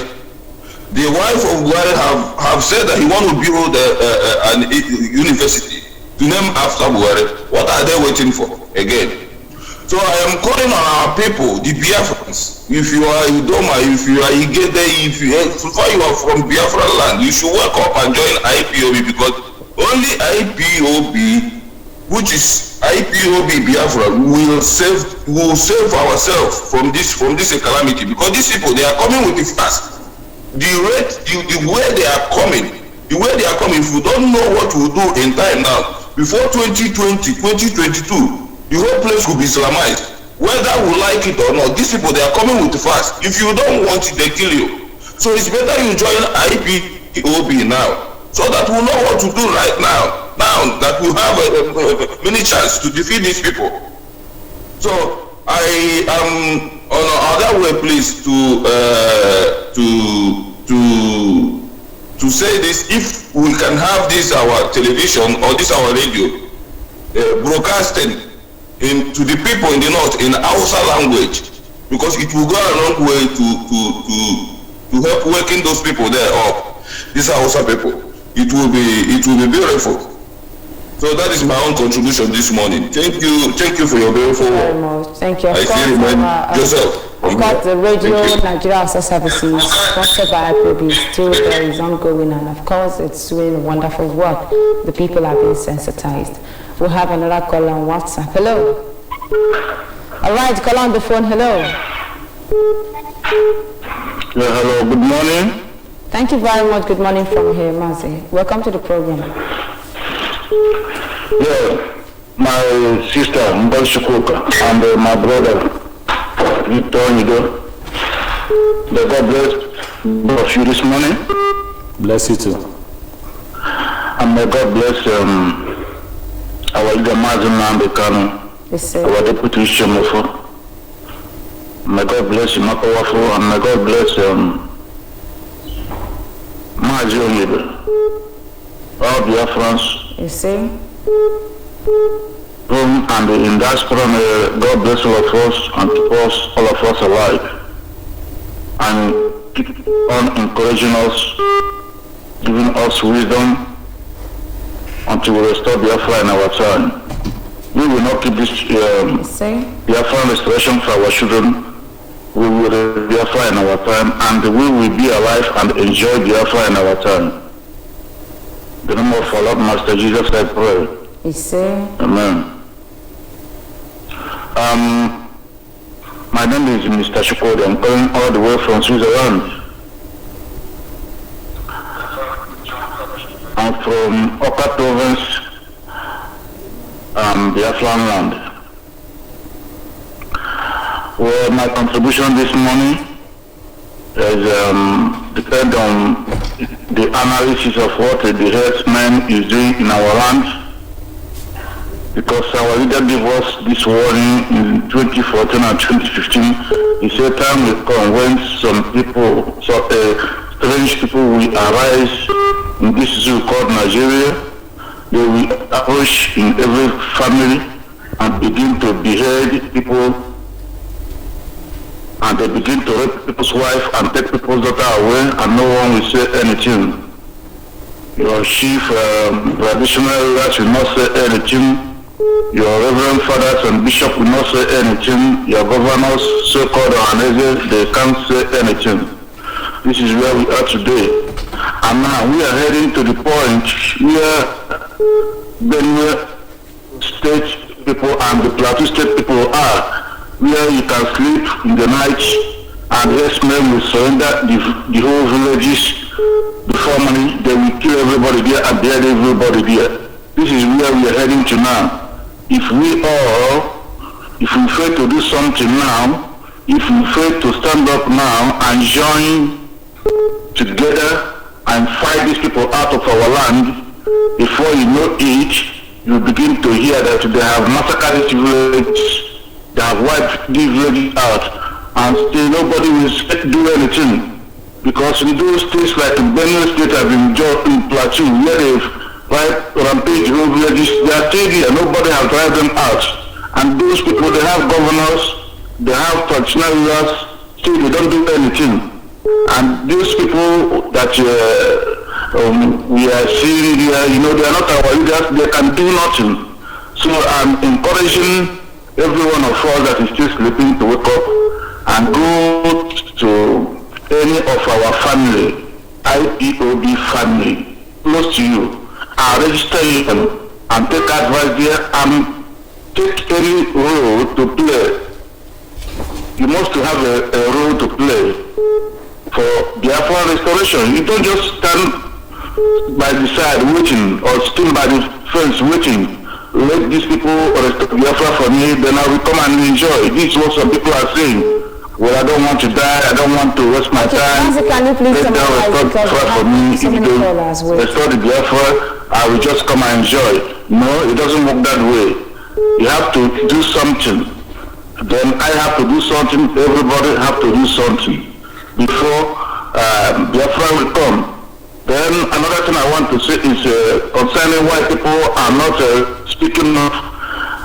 The wife of Buhari have said that he wants to build an university to name after Buhari. What are they waiting for again? So I am calling on our people, the Biafrans. If you are Udoma, if you are Igede, if you are from Biafra land, you should wake up and join IPOB, because only IPOB, which is IPOB Biafra, will save ourselves from this calamity. Because these people, they are coming with it fast. The way they are coming, if you don't know what to do in time now, before 2020, 2022, the whole place will be Islamized. Whether we like it or not, these people, they are coming with fast. If you don't want it, they kill you. So it's better you join IPOB now, so that we know what to do right now. Now that we have many chances to defeat these people. So I am on another way, please, to say this. If we can have this our television or this our radio broadcasting to the people in the north in Hausa language, because it will go a long way to help waking those people there up. These are Hausa people. It will be beautiful. So that is my own contribution this morning. Thank you for your beautiful work. Thank you. I still remind Joseph. Of course, the radio Nigeria Hausa services sponsored by IPOB still there is ongoing, and of course it's doing wonderful work. The people are being sensitized. We have another call on WhatsApp. Hello. All right, call on the phone. Hello. Yeah, hello. Good morning. Thank you very much. Good morning from here, Mazi. Welcome to the program. Yeah, my sister Ngozi Chukwuka and my brother Victor Nido. May God bless both of you this morning. Bless you too. And may God bless our leader Mazi Nnamdi Kanu, our deputy Shemofo. May God bless you, my powerful, and may God bless all Biafrans, You see? home and in diaspora, God bless all of us and keep us, all of us alive. And keep on encouraging us, giving us wisdom until we restore Biafra in our time. We will not keep this Biafra restoration for our children. We will Biafra in our time, and we will be alive and enjoy Biafra in our time. In the name of our Lord Master Jesus, I pray. You see? Amen. My name is Mr. Shukodi. I'm calling all the way from Switzerland. I'm from Oka Province, Biafran land. Well, my contribution this morning is depend on the analysis of what the herdsmen is doing in our land. Because our leader gave us this warning in 2014 and 2015. He said time will come when some people, strange people will arise in this zoo called Nigeria. They will approach in every family and begin to behead people, and they begin to rape people's wife and take people's daughter away, and no one will say anything. Your chief traditional leaders will not say anything. Your reverend fathers and bishops will not say anything. Your governors, so-called organizers, they can't say anything. This is where we are today. And now we are heading to the point where Benue State people and the Plateau State people are, where you can sleep in the night and herdsmen will surrender the whole villages before morning. They will kill everybody there and behead everybody there. This is where we are heading to now. If we fail to do something now, if we fail to stand up now and join together and fight these people out of our land, before you know it, you begin to hear that they have massacred these villages, they have wiped these villages out, and still nobody will do anything. Because in those states like in Benue State, have been in Plateau, where they've rampage whole villages, they are still here, nobody has driven them out. And those people, they have governors, they have traditional rulers, still they don't do anything. And those people that we are seeing here, they are not our leaders, they can do nothing. So I'm encouraging every one of us that is still sleeping to wake up and go to any of our family, Ipob family, close to you, and register them and take advice there and take any role to play. You must have a role to play for Biafra restoration. You don't just stand by the side waiting or stand by the fence waiting. Let these people restore Biafra for me, then I will come and enjoy. This is what some people are saying. Well, I don't want to die, I don't want to waste my time. Can you please let them restore Biafra for me. If you don't restore the Biafra, I will just come and enjoy. No, it doesn't work that way. You have to do something. Then I have to do something, everybody have to do something before Biafra will come. Then another thing I want to say is concerning why people are not speaking up,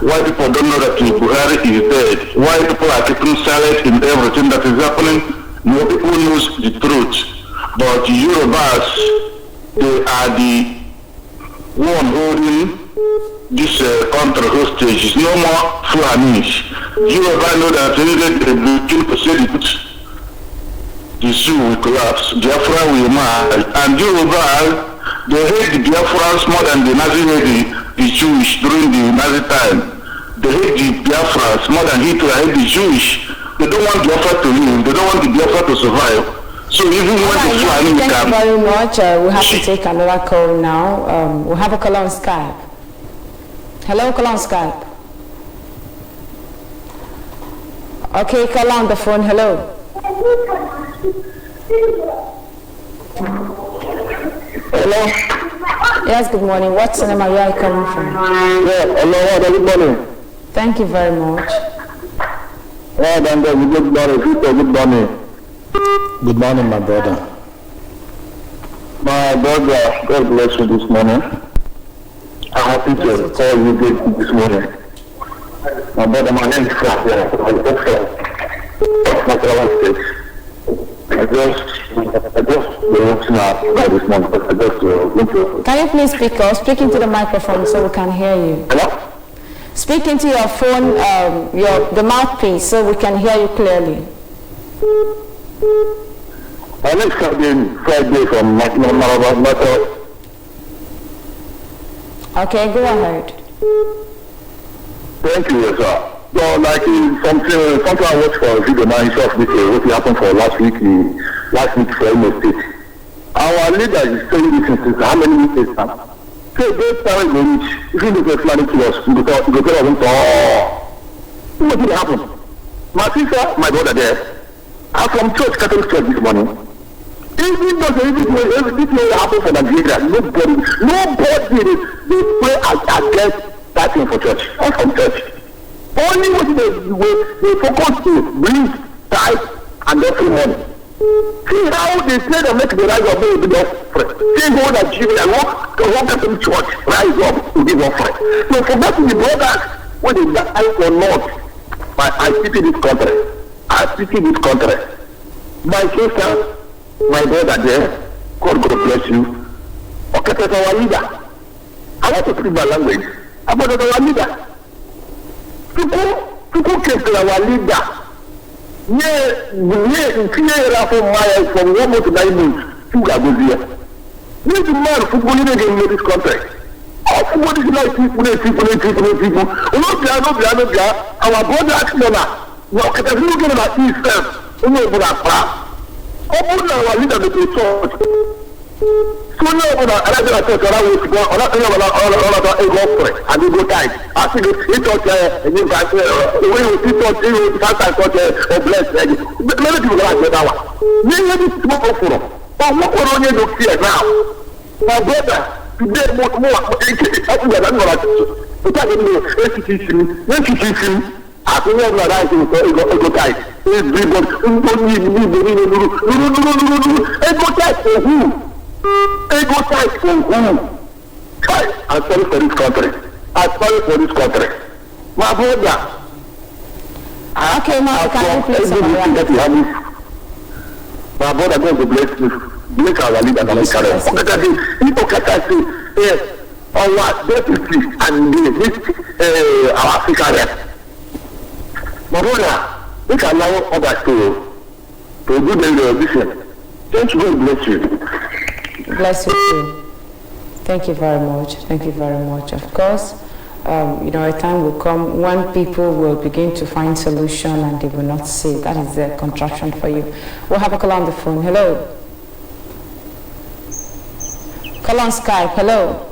why people don't know that Buhari is dead, why people are keeping silent in everything that is happening. No, people knows the truth. But the Yorubas, they are the one holding this country hostage. It's no more Fulanis. Yoruba know that they begin to say the zoo will collapse, Biafra will emerge, and Yoruba, they hate the Biafrans more than the Nazi hate the Jewish during the Nazi time. They hate the Biafrans more than Hitler hate the Jewish. They don't want Biafra to live, they don't want the Biafra to survive. So even when the Fulani thank you very much. We have to take another call now. We have a call on Skype. Hello, call on Skype. Okay, call on the phone. Hello. Hello? Yes, good morning. What's the name? Where are you coming from? Yeah, hello, good morning. Thank you very much. Good morning. Good morning, my brother. My brother, God bless you this morning. I'm happy to call you this morning. My brother, my name is Frank. I'm from Nasarawa State. I just want to know this morning, but I just Can you please speak into the microphone so we can hear you? Hello? Speak into your phone, the mouthpiece, so we can hear you clearly. My name is Friday from Nasarawa. Okay, go ahead. Thank you, sir. So, like something I watched for a video now, what happened for last week for Imo State. Our leader is saying this since how many weeks now? So those time they reach, even if they're planning to us, you go tell them, what did happen? My sister, my brother there, I'm from Catholic Church this morning. Even though everything happened for Nigeria, nobody they pray against that thing for church, not from church. Only what they focus to bring tithe and every money. See how they say they make the rise of the offering. See how Nigeria walk person church rise up to give offering. So forgetting the brothers when they die or not, I pity this country. My sister, my brother there, God bless you. Okay, that's our leader. I want to speak my language. About our leader. People came to our leader. From 1 month to 9 months, two guys here. This man football in this country. All football is like people. Our brother actually, well, if you look at himself, open our leader to the church. So now, I church around with God, and we go tight. I think it's church, and you guys, when you see church, you sometimes church, or bless, many people like that. Many people for them. But what we're only to fear now? My brother, today, more, I think I'm going to I think we're right to go tight. Go tight for who? Ego tight for who? I'm sorry for this country. My brother. Okay, now can you please my brother, God to bless you. Bless our leader and our career. Yes, our deputy and our African rep. My brother, we can allow others to do the vision. Thank you, God bless you. Bless you too. Thank you very much. Of course, a time will come when people will begin to find solution and they will not see. That is the contraction for you. We'll have a call on the phone. Hello. Call on Skype. Hello.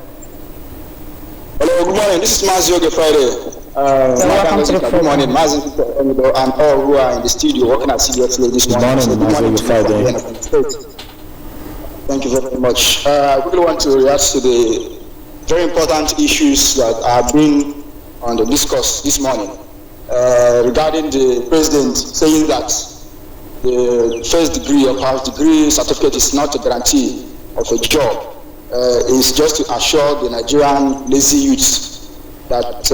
Hello, good morning. This is Mazio Friday. Welcome to the program. Good morning, Mazio and all who are in the studio working at CDFA this morning. Good morning, Friday. Thank you very much. I really want to react to the very important issues that are being on the discourse this morning regarding the president saying that the first degree or half degree certificate is not a guarantee of a job. It's just to assure the Nigerian lazy youths that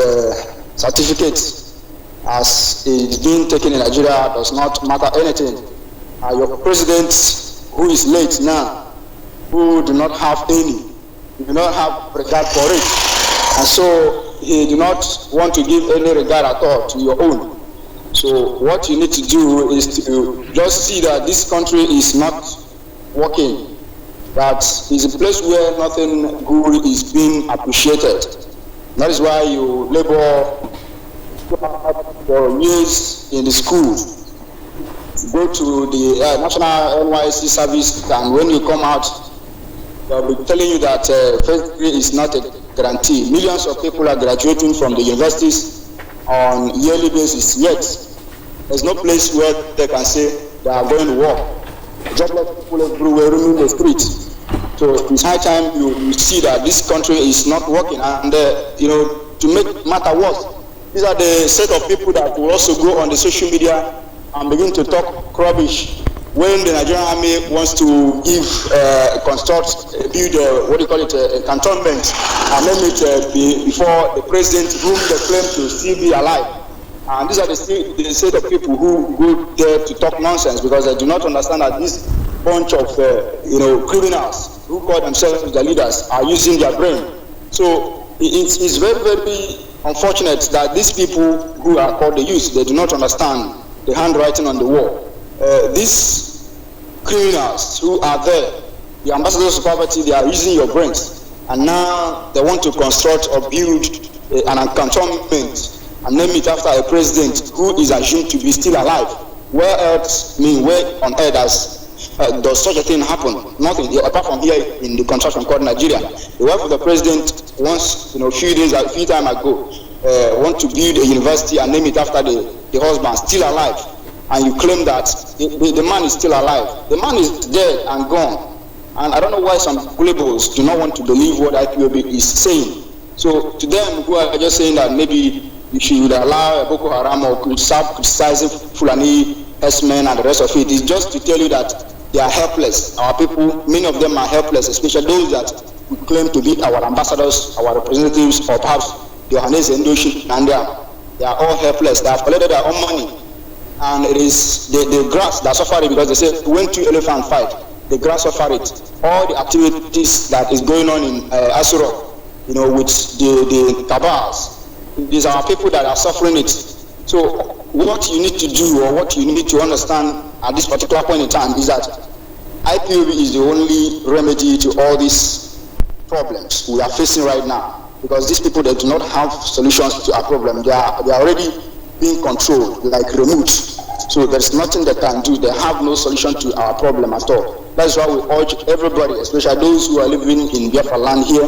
certificates as is being taken in Nigeria does not matter anything. Your president, who is late now, who do not have any, do not have regard for it, and so he do not want to give any regard at all to your own. So what you need to do is to just see that this country is not working, that is a place where nothing good is being appreciated. That is why you labor for years in the school, go to the National NYSC service, and when you come out, they'll be telling you that first degree is not a guarantee. Millions of people are graduating from the universities on a yearly basis, yet there's no place where they can say they are going to work. Just like people everywhere roaming the streets. So it's high time you see that this country is not working, and to make matter worse, these are the set of people that will also go on the social media and begin to talk rubbish when the Nigerian army wants to build a cantonment and name it before the president, whom they claim to still be alive. And these are the set of people who go there to talk nonsense because they do not understand that this bunch of criminals who call themselves the leaders are using their brain. So it's very, very unfortunate that these people who are called the youth, they do not understand the handwriting on the wall. These criminals who are there, the ambassadors of poverty, they are using your brains, and now they want to construct or build an cantonment and name it after a president who is assumed to be still alive. Where else, where on earth does such a thing happen? Nothing, apart from here in the contraction called Nigeria. The wife of the president once, a few time ago, want to build a university and name it after the husband, still alive. And you claim that the man is still alive. The man is dead and gone. And I don't know why some gullibles do not want to believe what IPOB is saying. So to them who are just saying that maybe you should allow Boko Haram or start criticizing Fulani, Herdsmen and the rest of it, is just to tell you that they are helpless. Our people, many of them are helpless, especially those that we claim to be our ambassadors, our representatives, or perhaps the Johannes Endoshi, and they are all helpless. They have collected their own money. And it is the grass that suffer it because they say when two elephants fight, the grass suffer it. All the activities that is going on in Asura, with the cabals, these are people that are suffering it. So what you need to do or what you need to understand at this particular point in time is that IPOB is the only remedy to all these problems we are facing right now. Because these people, they do not have solutions to our problem. They are already being controlled like remote. So there's nothing they can do. They have no solution to our problem at all. That's why we urge everybody, especially those who are living in Biafra land here,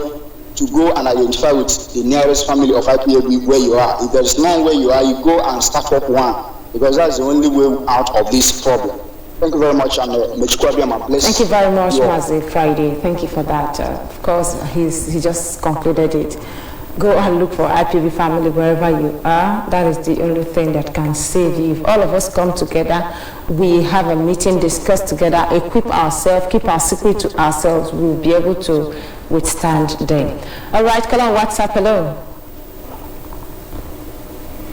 to go and identify with the nearest family of IPOB where you are. If there is none where you are, you go and start up one, because that's the only way out of this problem. Thank you very much, and bless. Thank you very much, Mazi Friday. Thank you for that. Of course, he just concluded it. Go and look for IPOB family wherever you are. That is the only thing that can save you. If all of us come together, we have a meeting, discuss together, equip ourselves, keep our secret to ourselves, we will be able to withstand them. All right, call on WhatsApp. Hello.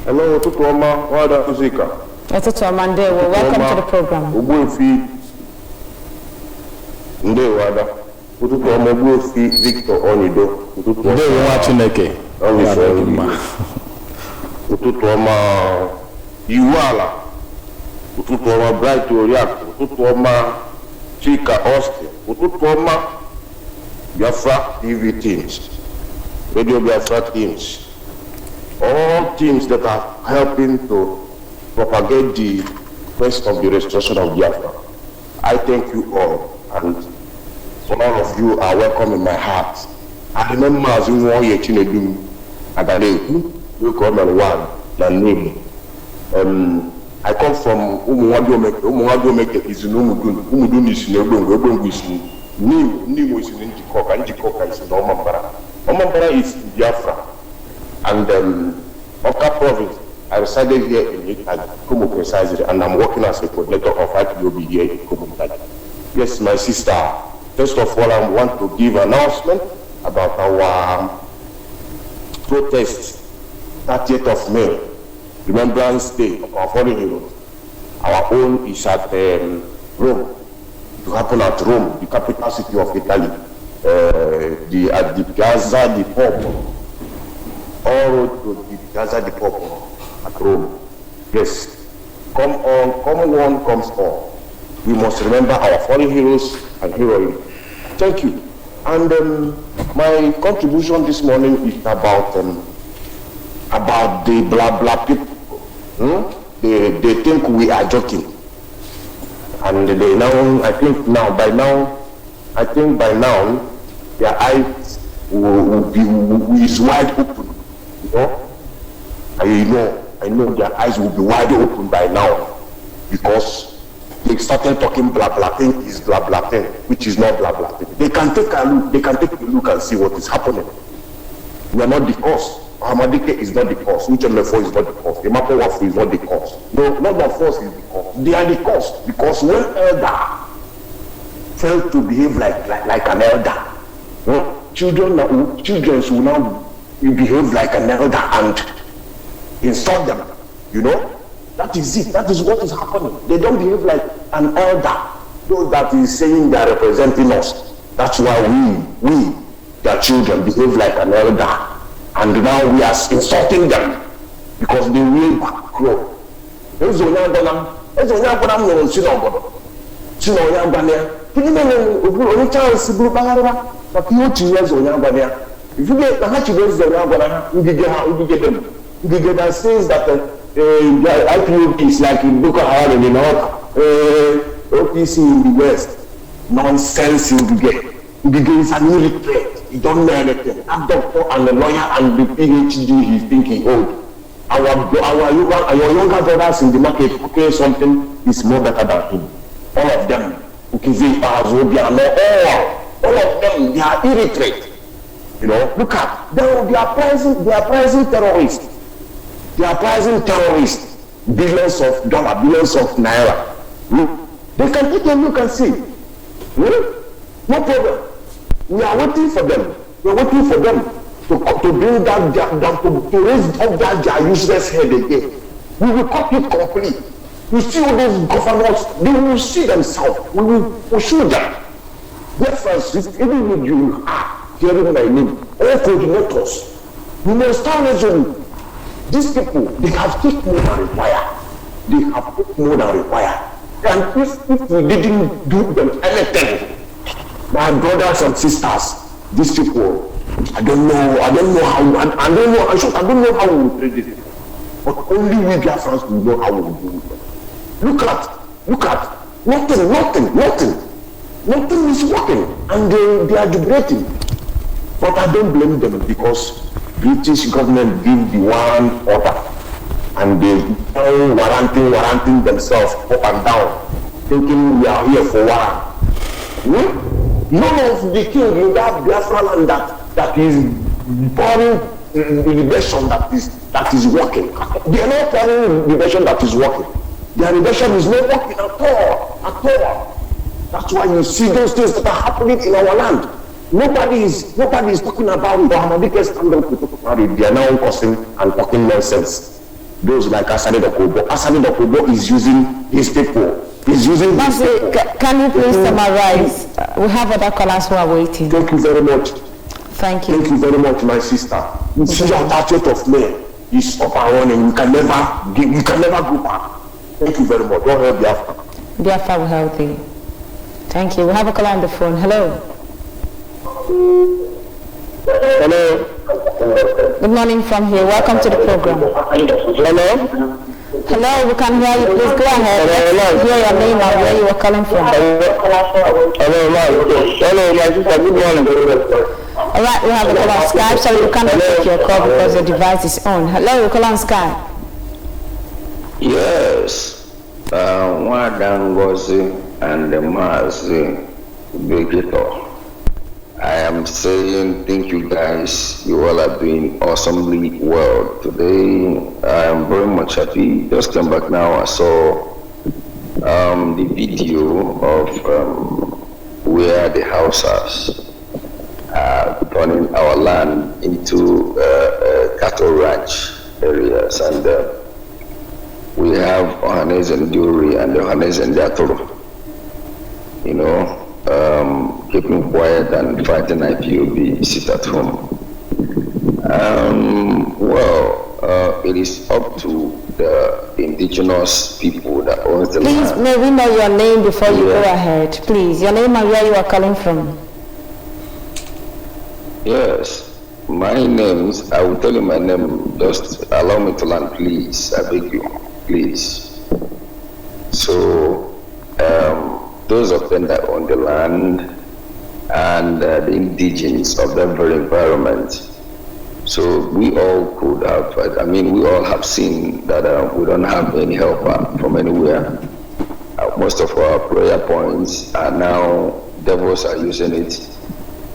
Hello, Tutuoma, Wada Uzika. Tutuoma Ndewo, welcome to the program. Ubuefi Ndewada. Tutuoma Ubuefi Victor Onido. Ndewo Chineke. Tutuoma Iwala. Tutuoma Bright Oriako. Tutuoma Chika Austin. Tutuoma Biafra TV teams, Radio Biafra teams, all teams that are helping to propagate the quest of the restoration of Biafra. I thank you all, and all of you are welcome in my heart. I remember as you want your chinedum, Aganeku, you come and one, Nanimi. I come from Umuwadomeke is Umudun is Nebun is Nimo is in Njikoka is in Omambara is in Biafra. And Oka province, I resided here in it at Kumu precisely, and I'm working as a coordinator of IPOB here in Kumu. Yes, my sister, first of all, I want to give an announcement about our protest, 30th of May, Remembrance Day of our fallen heroes. Our own is at Rome. To happen at Rome, the capital city of Italy, at the Piazza di Popolo, all to the Piazza di Popolo at Rome. Yes, come on, come one, comes all. We must remember our fallen heroes and heroines. Thank you. And my contribution this morning is about the blah blah people. They think we are joking. And they now, I think by now, their eyes will be wide open, you know. I know their eyes will be wide open by now, because they started talking blah blah thing is blah blah thing, which is not blah blah thing. They can take a look and see what is happening. We are not the cause Amadike is not the cause. Uchemefo is not the cause. Imapowafu is not the cause. No, none of us is the cause. They are the cause. Because when elder failed to behave like an elder, children will now behave like an elder and insult them. That is it. That is what is happening. They don't behave like an elder. Those that is saying they are representing us. That's why we, their children, behave like an elder. And now we are insulting them because they will back grow. If you get the hatches, that says that the IPOB is like in Boko Haram in the north, OPC in the west. Nonsense you get. Is an illiterate. He don't know anything. That doctor and the lawyer and the PhD he's thinking old. Our younger brothers in the market, okay, something is more better than him. All of them. Okay, all of them, they are illiterate. Look at them, they are pricing terrorists. They are pricing terrorists. Billions of dollars, billions of naira. They can take a look and see. No problem. We are waiting for them. We are waiting for them to bring that to raise up that useless head again. We will cut it complete. You see all those governors, they will see themselves. We will pursue them. Therefore, even if you are hearing my name, all coordinators, you must stand resolute. These people, they have taken more than required. They have taken more than required. And if we didn't do them anything, my brothers and sisters, these people, I don't know how we will treat it. But only we Biafrans will know how we will do it. Look at, nothing is working, and they are debating. But I don't blame them because British government give the one order, and they warranting themselves up and down, thinking we are here for war. None of the king in that Biafra land that is pouring liberation that is working. They are not pouring liberation that is working. Their liberation is not working at all. That's why you see those things that are happening in our land. Nobody is talking about it. They are now cursing and talking nonsense. Those like Asani Dokubo is using his people. Can you please summarize? We have other callers who are waiting. Thank you very much. Thank you. Thank you very much, my sister. You see your target of May is up and running. You can never go back. Thank you very much. Don't help Biafra. Biafra will help you. Thank you. We have a caller on the phone. Hello. Hello. Good morning from here. Welcome to the program. Hello. Hello, we can hear you. Please go ahead. Let's hear your name and where you are calling from. Hello, my sister. Good morning. All right, we have a call on Skype, so you cannot take your call because your device is on. Hello, we call on Skype. Yes. Wadangozi and the Mazi Begitor. I am saying thank you guys. You all are doing awesomely well today. I am very much happy. Just came back now. I saw the video of where the Hausas are turning our land into cattle ranch areas, and we have Ohanes and Duri and the Ohanes and Datoro. Keeping quiet and fighting IPOB, sit at home. It is up to the indigenous people that owns the land. Please, may we know your name before you go ahead? Please, your name and where you are calling from. Yes, my name, I will tell you my name. Just allow me to land, please. I beg you, please. So, those of them that own the land and the indigenous of that very environment. So we all could have, we all have seen that we don't have any help from anywhere. Most of our prayer points are now, devils are using it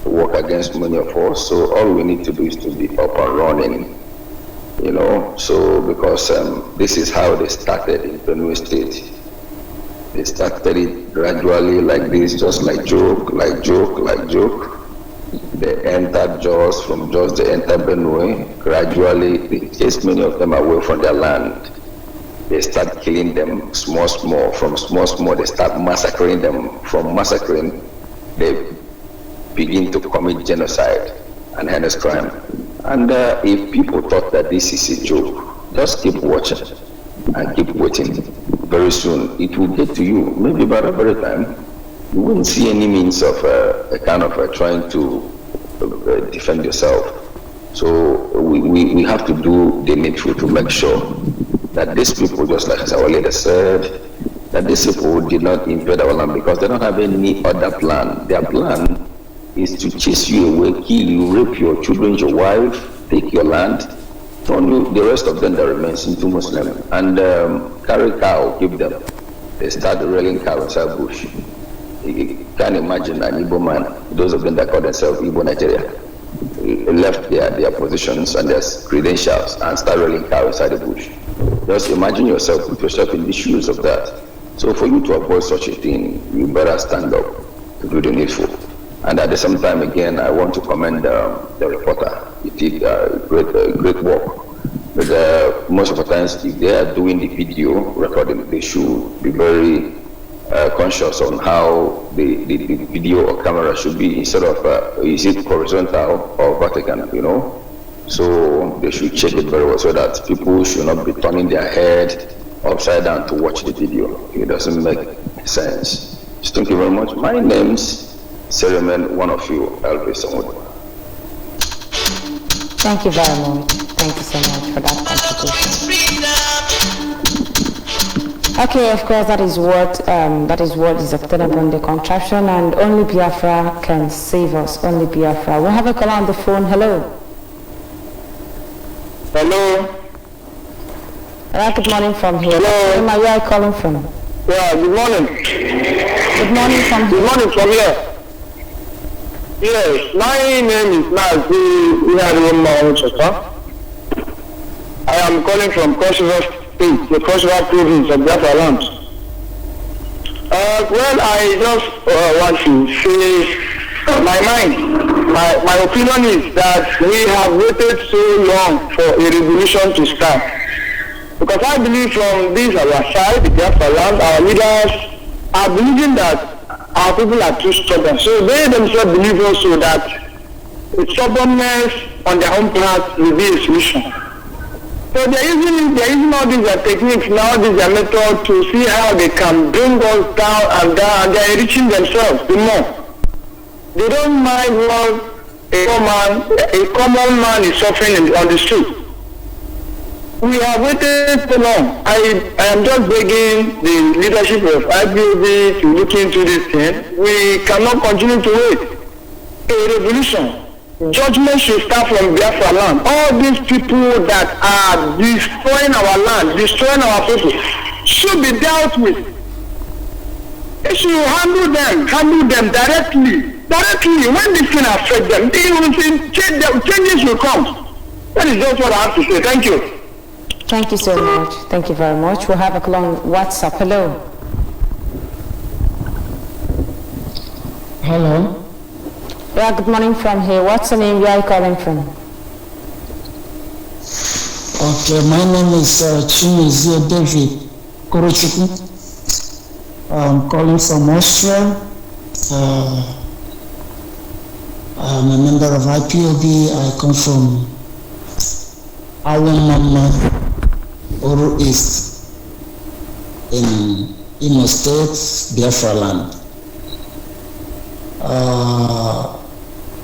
to work against many of us. So all we need to do is to be up and running you know. So because this is how they started in Benue State. They started it gradually like this, just like joke. They entered Jos, from Jos they entered Benue. Gradually, they chased many of them away from their land. They start killing them small. From small, they start massacring them. From massacring, they begin to commit genocide and heinous crime. And if people thought that this is a joke, just keep watching and keep waiting. Very soon, it will get to you. Maybe by the very time, you wouldn't see any means of a kind of trying to defend yourself. So we have to do the needful to make sure that these people, just like as our leader said, that these people did not invade our land because they don't have any other plan. Their plan is to chase you away, kill you, rape your children, your wife, take your land, turn you, the rest of them that remains into Muslim, and carry cow, give them. They start railing cow inside bush. You can imagine an Igbo man, those of them that call themselves Igbo Nigeria, left their positions and their credentials and start railing cow inside the bush. Just imagine yourself, put yourself in the shoes of that. So for you to avoid such a thing, you better stand up to do the needful. And at the same time, again, I want to commend the reporter. He did great work. But most of the times, if they are doing the video recording, they should be very conscious on how the video or camera should be, instead of is it horizontal or vertical, you know. So they should check it very well so that people should not be turning their head upside down to watch the video. It doesn't make sense. So thank you very much. My name's Herdsmen, one of you. I'll be someone. Thank you very much. Thank you so much for that contribution. Okay, of course, that is what is obtainable in the contraption, and only Biafra can save us. Only Biafra. We have a call on the phone. Hello. Hello. Good morning from here. Hello. Where are you calling from? Yeah, good morning. Good morning from here. Good morning from here. Yes, my name is Nazi Iharima. I am calling from Kosovo State, the Kosovo province of Biafra land. Well, I just want to say my opinion is that we have waited so long for a revolution to start. Because I believe from this our side, the Biafra land, our leaders are believing that our people are too stubborn. So they themselves believe also that stubbornness on their own part will be a solution. So they're using all these techniques now, this method to see how they can bring us down, and they're enriching themselves the more. They don't mind what a common man is suffering on the street. We have waited so long. I am just begging the leadership of IPOB to look into this thing. We cannot continue to wait. A revolution. Judgment should start from Biafra land. All these people that are destroying our land, destroying our people, should be dealt with. They should handle them directly. When this thing affects them, changes will come. That is just what I have to say. Thank you. Thank you so much. Thank you very much. We'll have a call on WhatsApp. Hello. Hello. Yeah, good morning from here. What's your name? Where are you calling from? Okay, my name is Chimezie David Korochukwu. I'm calling from Austria. I'm a member of IPOB. I come from Awamama, Oru East, in Imo State, Biafra land.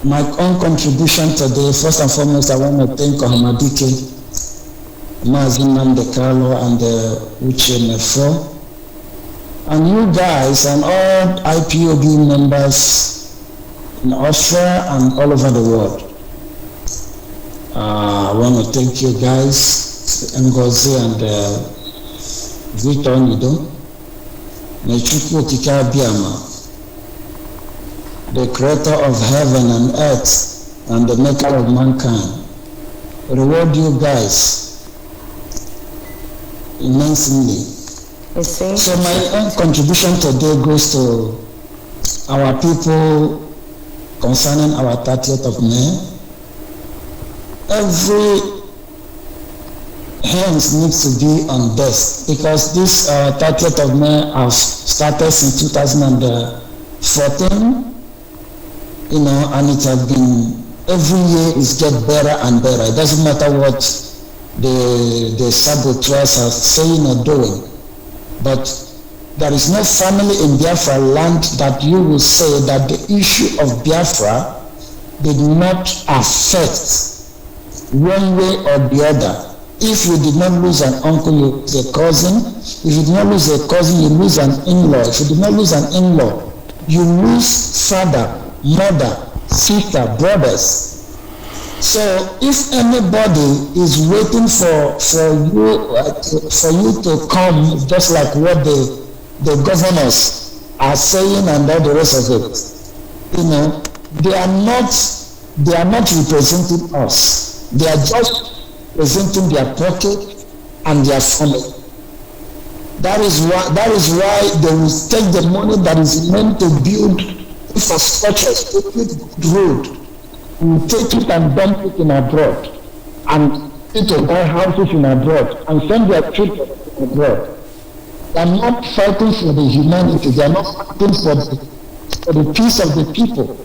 My own contribution today, first and foremost, I want to thank Ohamadike, Mazin Carlo, and Uche Mefo, and you guys and all IPOB members in Austria and all over the world. I want to thank you guys, Ngozi and Victor Nido, Mechukwu Okike Abiyama, the creator of heaven and earth and the maker of mankind, reward you guys immensely. So my own contribution today goes to our people concerning our 30th of May. Every hands needs to be on desk because this 30th of May has started since 2014, and it has been, every year is get better and better. It doesn't matter what the saboteurs are saying or doing, but there is no family in Biafra land that you will say that the issue of Biafra did not affect one way or the other. If you did not lose an uncle, you lose a cousin. If you did not lose a cousin, you lose an in-law. If you did not lose an in-law, you lose father, mother, sister, brothers. So if anybody is waiting for you to come, just like what the governors are saying and all the rest of it, they are not representing us. They are just presenting their pocket and their family. That is why they will take the money that is meant to build infrastructure, to build road, and take it and dump it in abroad, and to buy houses in abroad, and send their children abroad. They are not fighting for the humanity. They are not fighting for the peace of the people,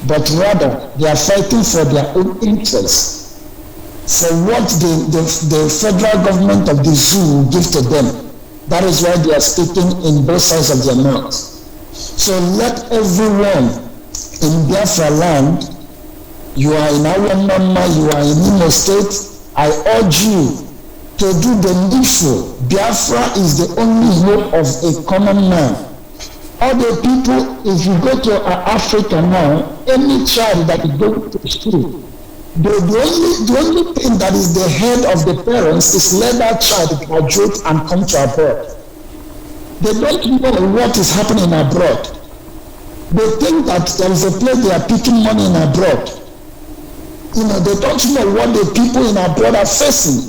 but rather they are fighting for their own interests. For what the federal government of the zoo will give to them. That is why they are speaking in both sides of their mouth. So let everyone in Biafra land, you are in Awamama, you are in Imo State, I urge you to do the needful. Biafra is the only hope of a common man. Other people, if you go to Africa now, any child that is going to school, the only thing that is the head of the parents is let that child graduate and come to abroad. They don't know what is happening abroad. They think that there is a place they are picking money in abroad. They don't know what the people in abroad are facing.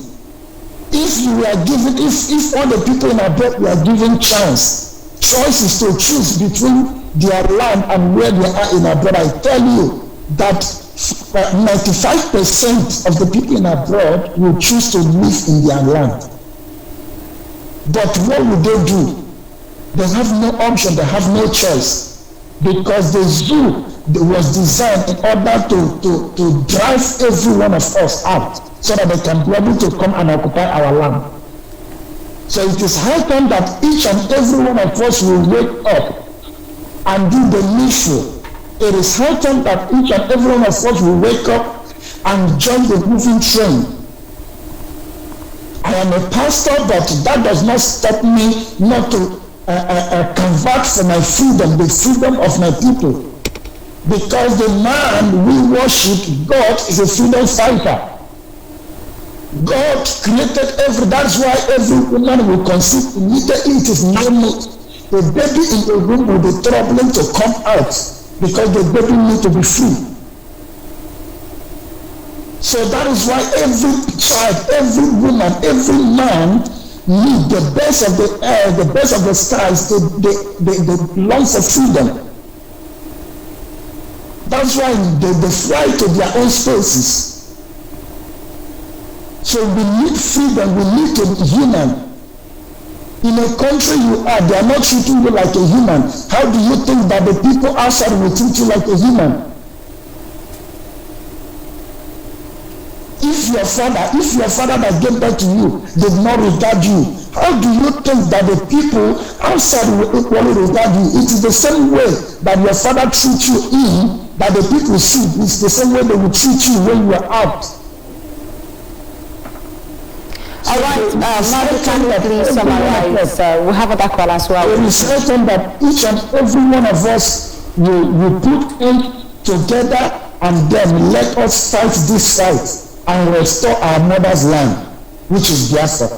If you are given, if all the people in abroad were given choices to choose between their land and where they are in abroad, I tell you that 95% of the people in abroad will choose to live in their land. But what will they do? They have no option, they have no choice. Because the zoo was designed in order to drive every one of us out so that they can be able to come and occupy our land. So it is high time that each and every one of us will wake up and do the needful. It is high time that each and every one of us will wake up and join the moving train. I am a pastor, but that does not stop me not to convert for my freedom, the freedom of my people. Because the man we worship, God, is a freedom fighter. God created that's why every woman will conceive immediately it is normal. The baby in the room will be troubling to come out because the baby needs to be free. So that is why every child, every woman, every man need the best of the air, the best of the skies, the lungs of freedom. That's why they fly to their own spaces. So we need freedom, we need to be human. In a country you are, they are not treating you like a human. How do you think that the people outside will treat you like a human? If your father that gave birth to you did not regard you, how do you think that the people outside will equally regard you? It is the same way that your father treats you in, that the people see. It's the same way they will treat you when you are out. All right, Marty, can you please summarize? We have other call as well. It is certain that each and every one of us will put in together and then let us fight this fight and restore our mother's land, which is Biafra.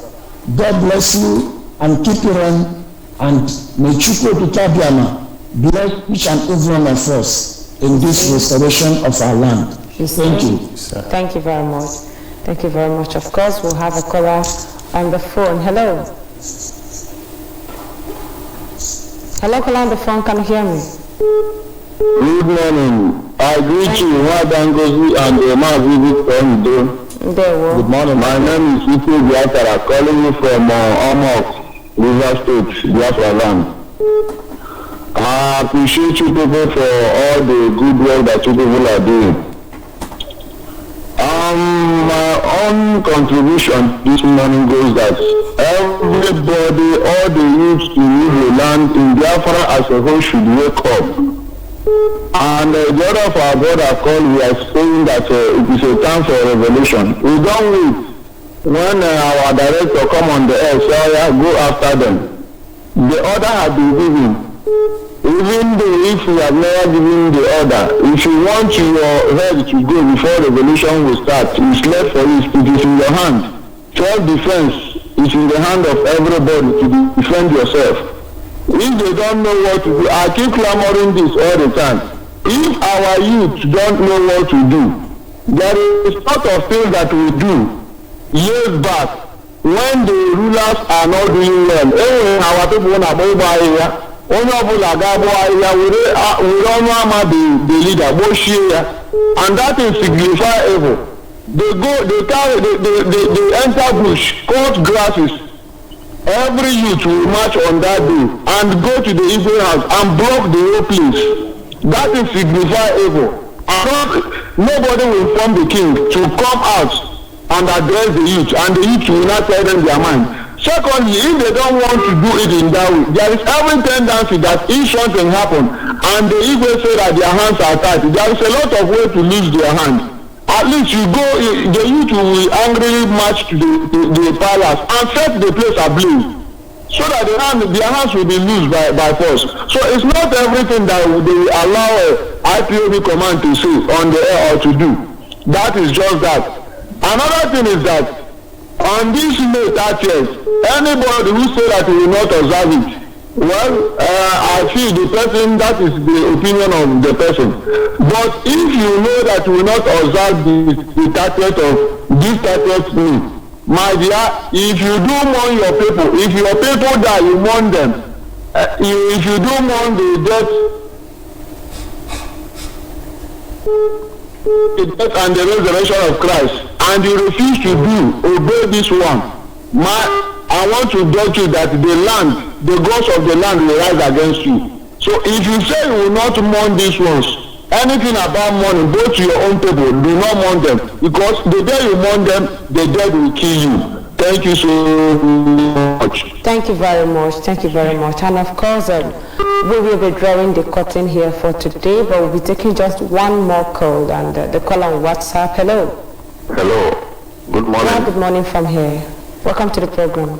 God bless you and keep you on, and may Chukwu Okike bless each and every one of us in this restoration of our land. Thank you. Thank you very much. Thank you very much. Of course, we'll have a caller on the phone. Hello. Hello, caller on the phone. Can you hear me? Good morning. I greet you, Wadangozi and the Mazi Good morning. My name is Ipob Biafra, calling you from Omok, River State, Biafra land. I appreciate you people for all the good work that you people are doing. My own contribution this morning goes that everybody, all the youths to leave the land in Biafra as a whole should wake up. And the other of our brother called, we are saying that it is a time for revolution. We don't wait when our director come on the air, say, oh yeah, go after them. The order has been given. Even though if we have never given the order, if you want your head to go before revolution will start, it's left for you, it is in your hand. Self-defense is in the hand of everybody to defend yourself. If they don't know what to do, I keep clamoring this all the time. If our youth don't know what to do, there is a lot of things that we do years back when the rulers are not doing well. Our people are mobile here. Only we don't know the leader, and that is signify evil. They enter bush, cut grasses. Every youth will march on that day and go to the Igbo house and block the whole place. That is signify evil. Nobody will inform the king to come out and address the youth, and the youth will not tell them their mind. Secondly, if they don't want to do it in that way, there is every tendency that if something happen and the Igbo say that their hands are tied, there is a lot of way to lose their hand. At least you go, the youth will angrily march to the palace and set the place ablaze, so that their hands will be loose by force. So it's not everything that they allow IPOB command to say on the air or to do. That is just that. Another thing is that on this May 30th, anybody who say that he will not observe it, well, I feel the person, that is the opinion of the person. But if you know that you will not observe the 30th of this 30th May, my dear, if you do mourn your people, if your people die, you mourn them. If you do mourn the death and the resurrection of Christ, and you refuse to obey this one, I want to judge you that the land, the gods of the land will rise against you. So if you say you will not mourn these ones, anything about mourning, go to your own people, do not mourn them, because the day you mourn them, the dead will kill you. Thank you so much. Thank you very much. Thank you very much. And of course, we will be drawing the curtain here for today, but we'll be taking just one more call, and the call on WhatsApp. Hello. Hello. Good morning. Yeah, good morning from here. Welcome to the program.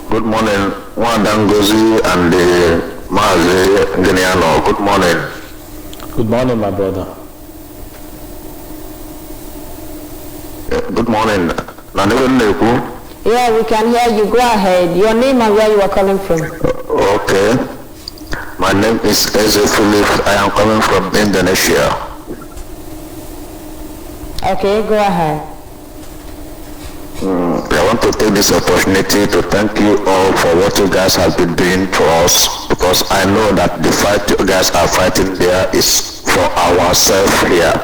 Good morning, Wadangozi and the Mazi Geniano. Good morning. Good morning, my brother. Good morning. Yeah, we can hear you. Go ahead. Your name and where you are calling from. Okay. My name is Eze Philip. I am coming from Indonesia. Okay, go ahead. I want to take this opportunity to thank you all for what you guys have been doing for us, because I know that the fight you guys are fighting there is for ourselves here.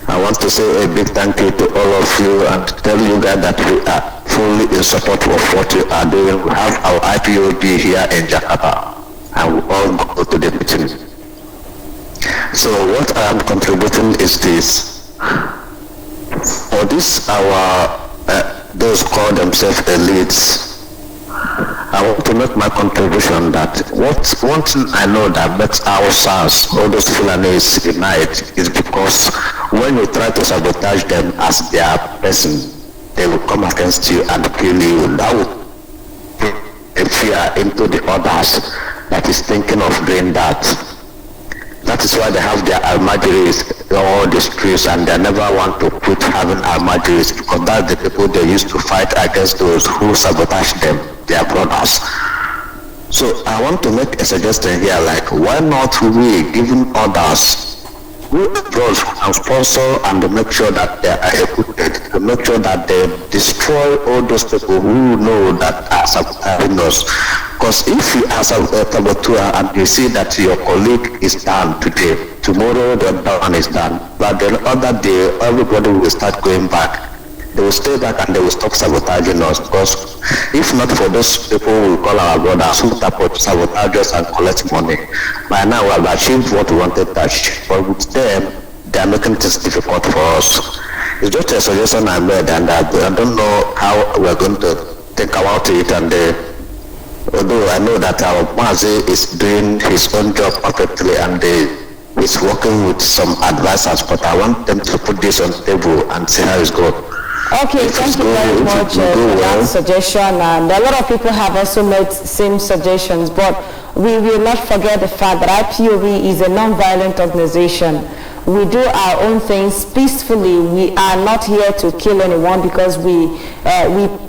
I want to say a big thank you to all of you and tell you guys that we are fully in support of what you are doing. We have our IPOB here in Jakarta and we all go to the meeting. So what I am contributing is this. For this those call themselves elites, I want to make my contribution that one thing I know that makes our sons, all those Fulanis unite, is because when you try to sabotage them as their person, they will come against you and kill you. That will put a fear into the others that is thinking of doing that. That is why they have their almajiris all the streets, and they never want to quit having almajiris, because that's the people they used to fight against those who sabotage them, their brothers. So I want to make a suggestion here, like why not we giving others who endorse and sponsor and make sure that they are equipped, to make sure that they destroy all those people who know that are sabotaging us. Because if you are saboteur and you see that your colleague is done today, tomorrow the other one is done, but the other day everybody will start going back. They will stay back and they will stop sabotaging us, because if not for those people we call our brothers who sabotage us and collect money, by now we have achieved what we wanted to achieve. But with them, they are making things difficult for us. It's just a suggestion I made, and I don't know how we're going to think about it. And although I know that our Mazi is doing his own job perfectly and is working with some advisors, but I want them to put this on the table and see how it's going. Okay, thank you very much for that suggestion. And a lot of people have also made same suggestions, but we will not forget the fact that IPOB is a non-violent organization. We do our own things peacefully. We are not here to kill anyone, because we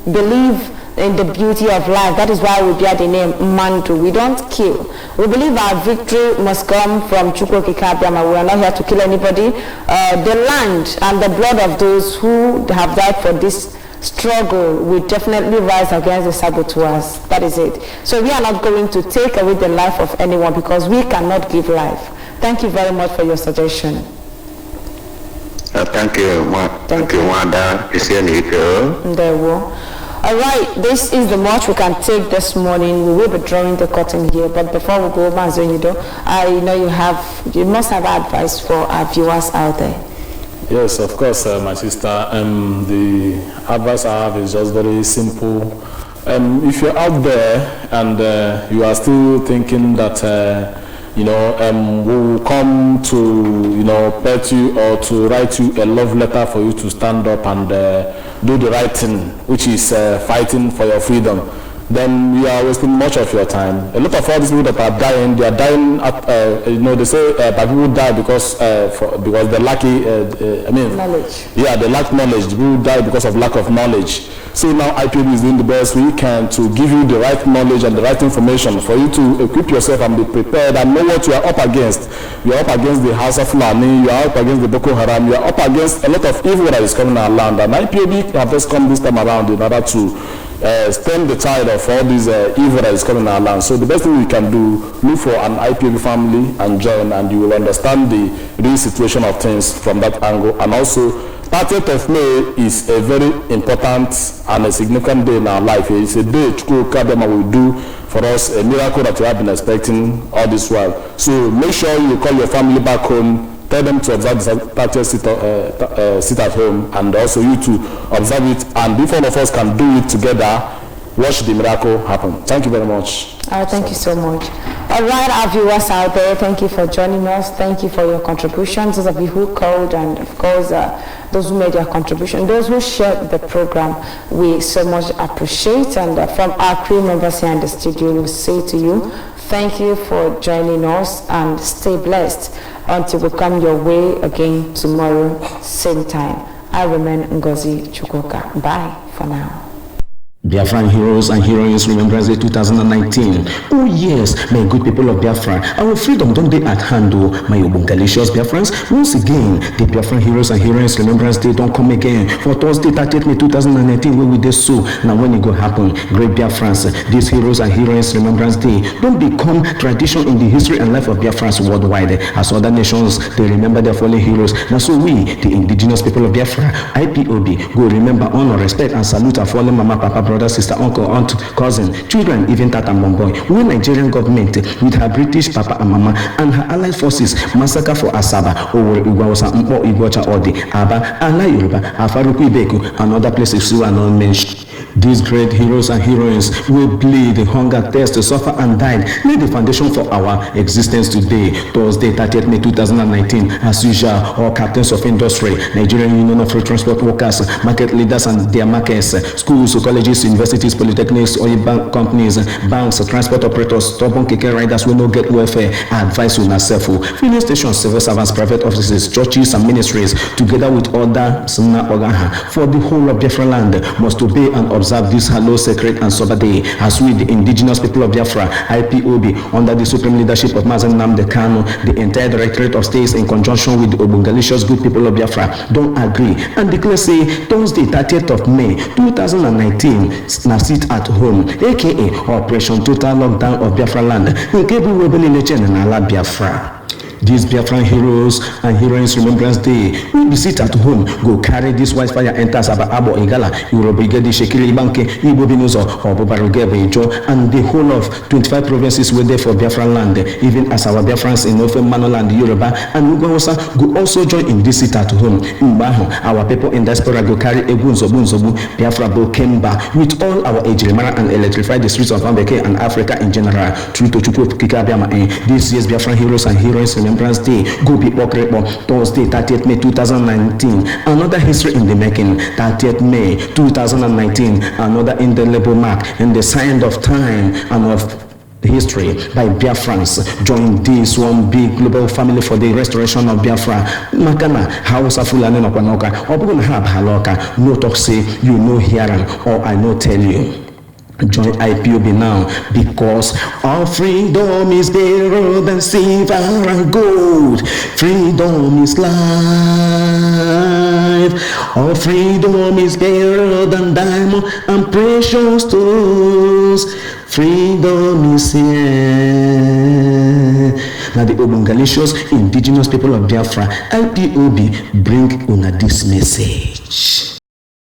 believe in the beauty of life. That is why we bear the name Mandu. We don't kill. We believe our victory must come from Chukwokikabiama. We are not here to kill anybody. The land and the blood of those who have died for this struggle will definitely rise against the saboteurs. That is it. So we are not going to take away the life of anyone, because we cannot give life. Thank you very much for your suggestion. Thank you, Wanda. There will. All right, this is the much we can take this morning. We will be drawing the curtain here, but before we go, Mazonido, I know you must have advice for our viewers out there. Yes, of course, my sister. The advice I have is just very simple. If you're out there and you are still thinking that we will come to pet you or to write you a love letter for you to stand up and do the right thing, which is fighting for your freedom, then you are wasting much of your time. A lot of all these people that are dying, they are dying at, they say that people die because they lack knowledge. Yeah, they lack knowledge. People die because of lack of knowledge. So now IPOB is doing the best we can to give you the right knowledge and the right information for you to equip yourself and be prepared and know what you are up against. You are up against the House of Fulani, you are up against the Boko Haram, you are up against a lot of evil that is coming in our land. And IPOB have just come this time around in order to stem the tide of all this evil that is coming in our land. So the best thing we can do, look for an IPOB family and join, and you will understand the real situation of things from that angle. And also, 30th of May is a very important and a significant day in our life. It's a day Chukwukabema will do for us, a miracle that we have been expecting all this while. So make sure you call your family back home, tell them to observe the 30th sit at home, and also you to observe it, and if all of us can do it together, watch the miracle happen. Thank you very much. Thank you so much. All right, our viewers out there, thank you for joining us. Thank you for your contributions, those of you who called, and of course those who made their contribution, those who shared the program, we so much appreciate. And from our crew members here in the studio, we say to you, thank you for joining us, and stay blessed until we come your way again tomorrow, same time. I remain Ngozi Chukwuka. Bye for now. Biafran Heroes and Heroines Remembrance Day 2019. Oh yes, my good people of Biafra, our freedom don't be at hand, oh, my obungalicious Biafrans. Once again, the Biafran Heroes and Heroines Remembrance Day don't come again. For Thursday, 30th May 2019, we will do so. Now when it go happen, great Biafrans, this Heroes and Heroines Remembrance Day don't become tradition in the history and life of Biafrans worldwide. As other nations, they remember their fallen heroes. Now so we, the indigenous people of Biafra, IPOB, go remember, honor, respect, and salute our fallen mama, papa, brother, sister, uncle, aunt, cousin, children, even tata and boy. We Nigerian government with her British papa and mama and her allied forces massacre for Asaba, Owo, Igwawasa, Mpo, Igwacha, Odi, Aba, Ala Yoruba, Afaruku Ibeku, and other places who are not mentioned. These great heroes and heroines will bleed, hunger, thirst, suffer, and died. Lay the foundation for our existence today. Thursday, 30th May 2019, as usual, all captains of industry, Nigerian Union of Road Transport Workers, market leaders and their markets, schools, colleges, universities, polytechnics, oil bank companies, banks, transport operators, stubborn keke riders will not get welfare. Advice on ourselves, filling stations, civil servants, private offices, churches, and ministries, together with other for the whole of Biafra land, must obey and observe observe this hallowed, sacred and sober day as we, the indigenous people of Biafra, IPOB, under the supreme leadership of Mazen Nnamdi Kanu, the entire Directorate of States in conjunction with the Obungalicious good people of Biafra, don't agree and declare say Thursday 30th of May 2019 na sit at home, aka Operation Total Lockdown of Biafra land, nke bụ webele lechen na ala Biafra. These Biafran heroes and heroines Remembrance Day will be sit at home, go carry this white fire enter Saba Abo Igala, Urobigedi Shekiri Banke, Ibo Binuzo, Obobarugebe Ijo, and the whole of 25 provinces were there for Biafran land, even as our Biafrans in Northern Manoland, Yoruba, and Ugosa go also join in this sit at home. Mbaho, our people in diaspora go carry Bunzobu, Biafra Bo Kemba, with all our Ejimara and electrify the streets of Ambeke and Africa in general. True to Chupu Kikabiama, this year's Biafran heroes and heroines Remembrance Day go be Okrebo Thursday 30th May 2019. Another history in the making. 30th May 2019. Another indelible mark in the sign of time and of history by Biafrans. Join this one big global family for the restoration of Biafra. Makana Hausa Fulani Nokwanoka Obugun Hab Haloka. No talk say you know hearing or I know tell you. Join IPOB now, because our freedom is better than silver and gold. Freedom is life. Our freedom is better than diamond and precious stones. Freedom is here. Now the Obungalicious indigenous people of Biafra, IPOB, bring una this message.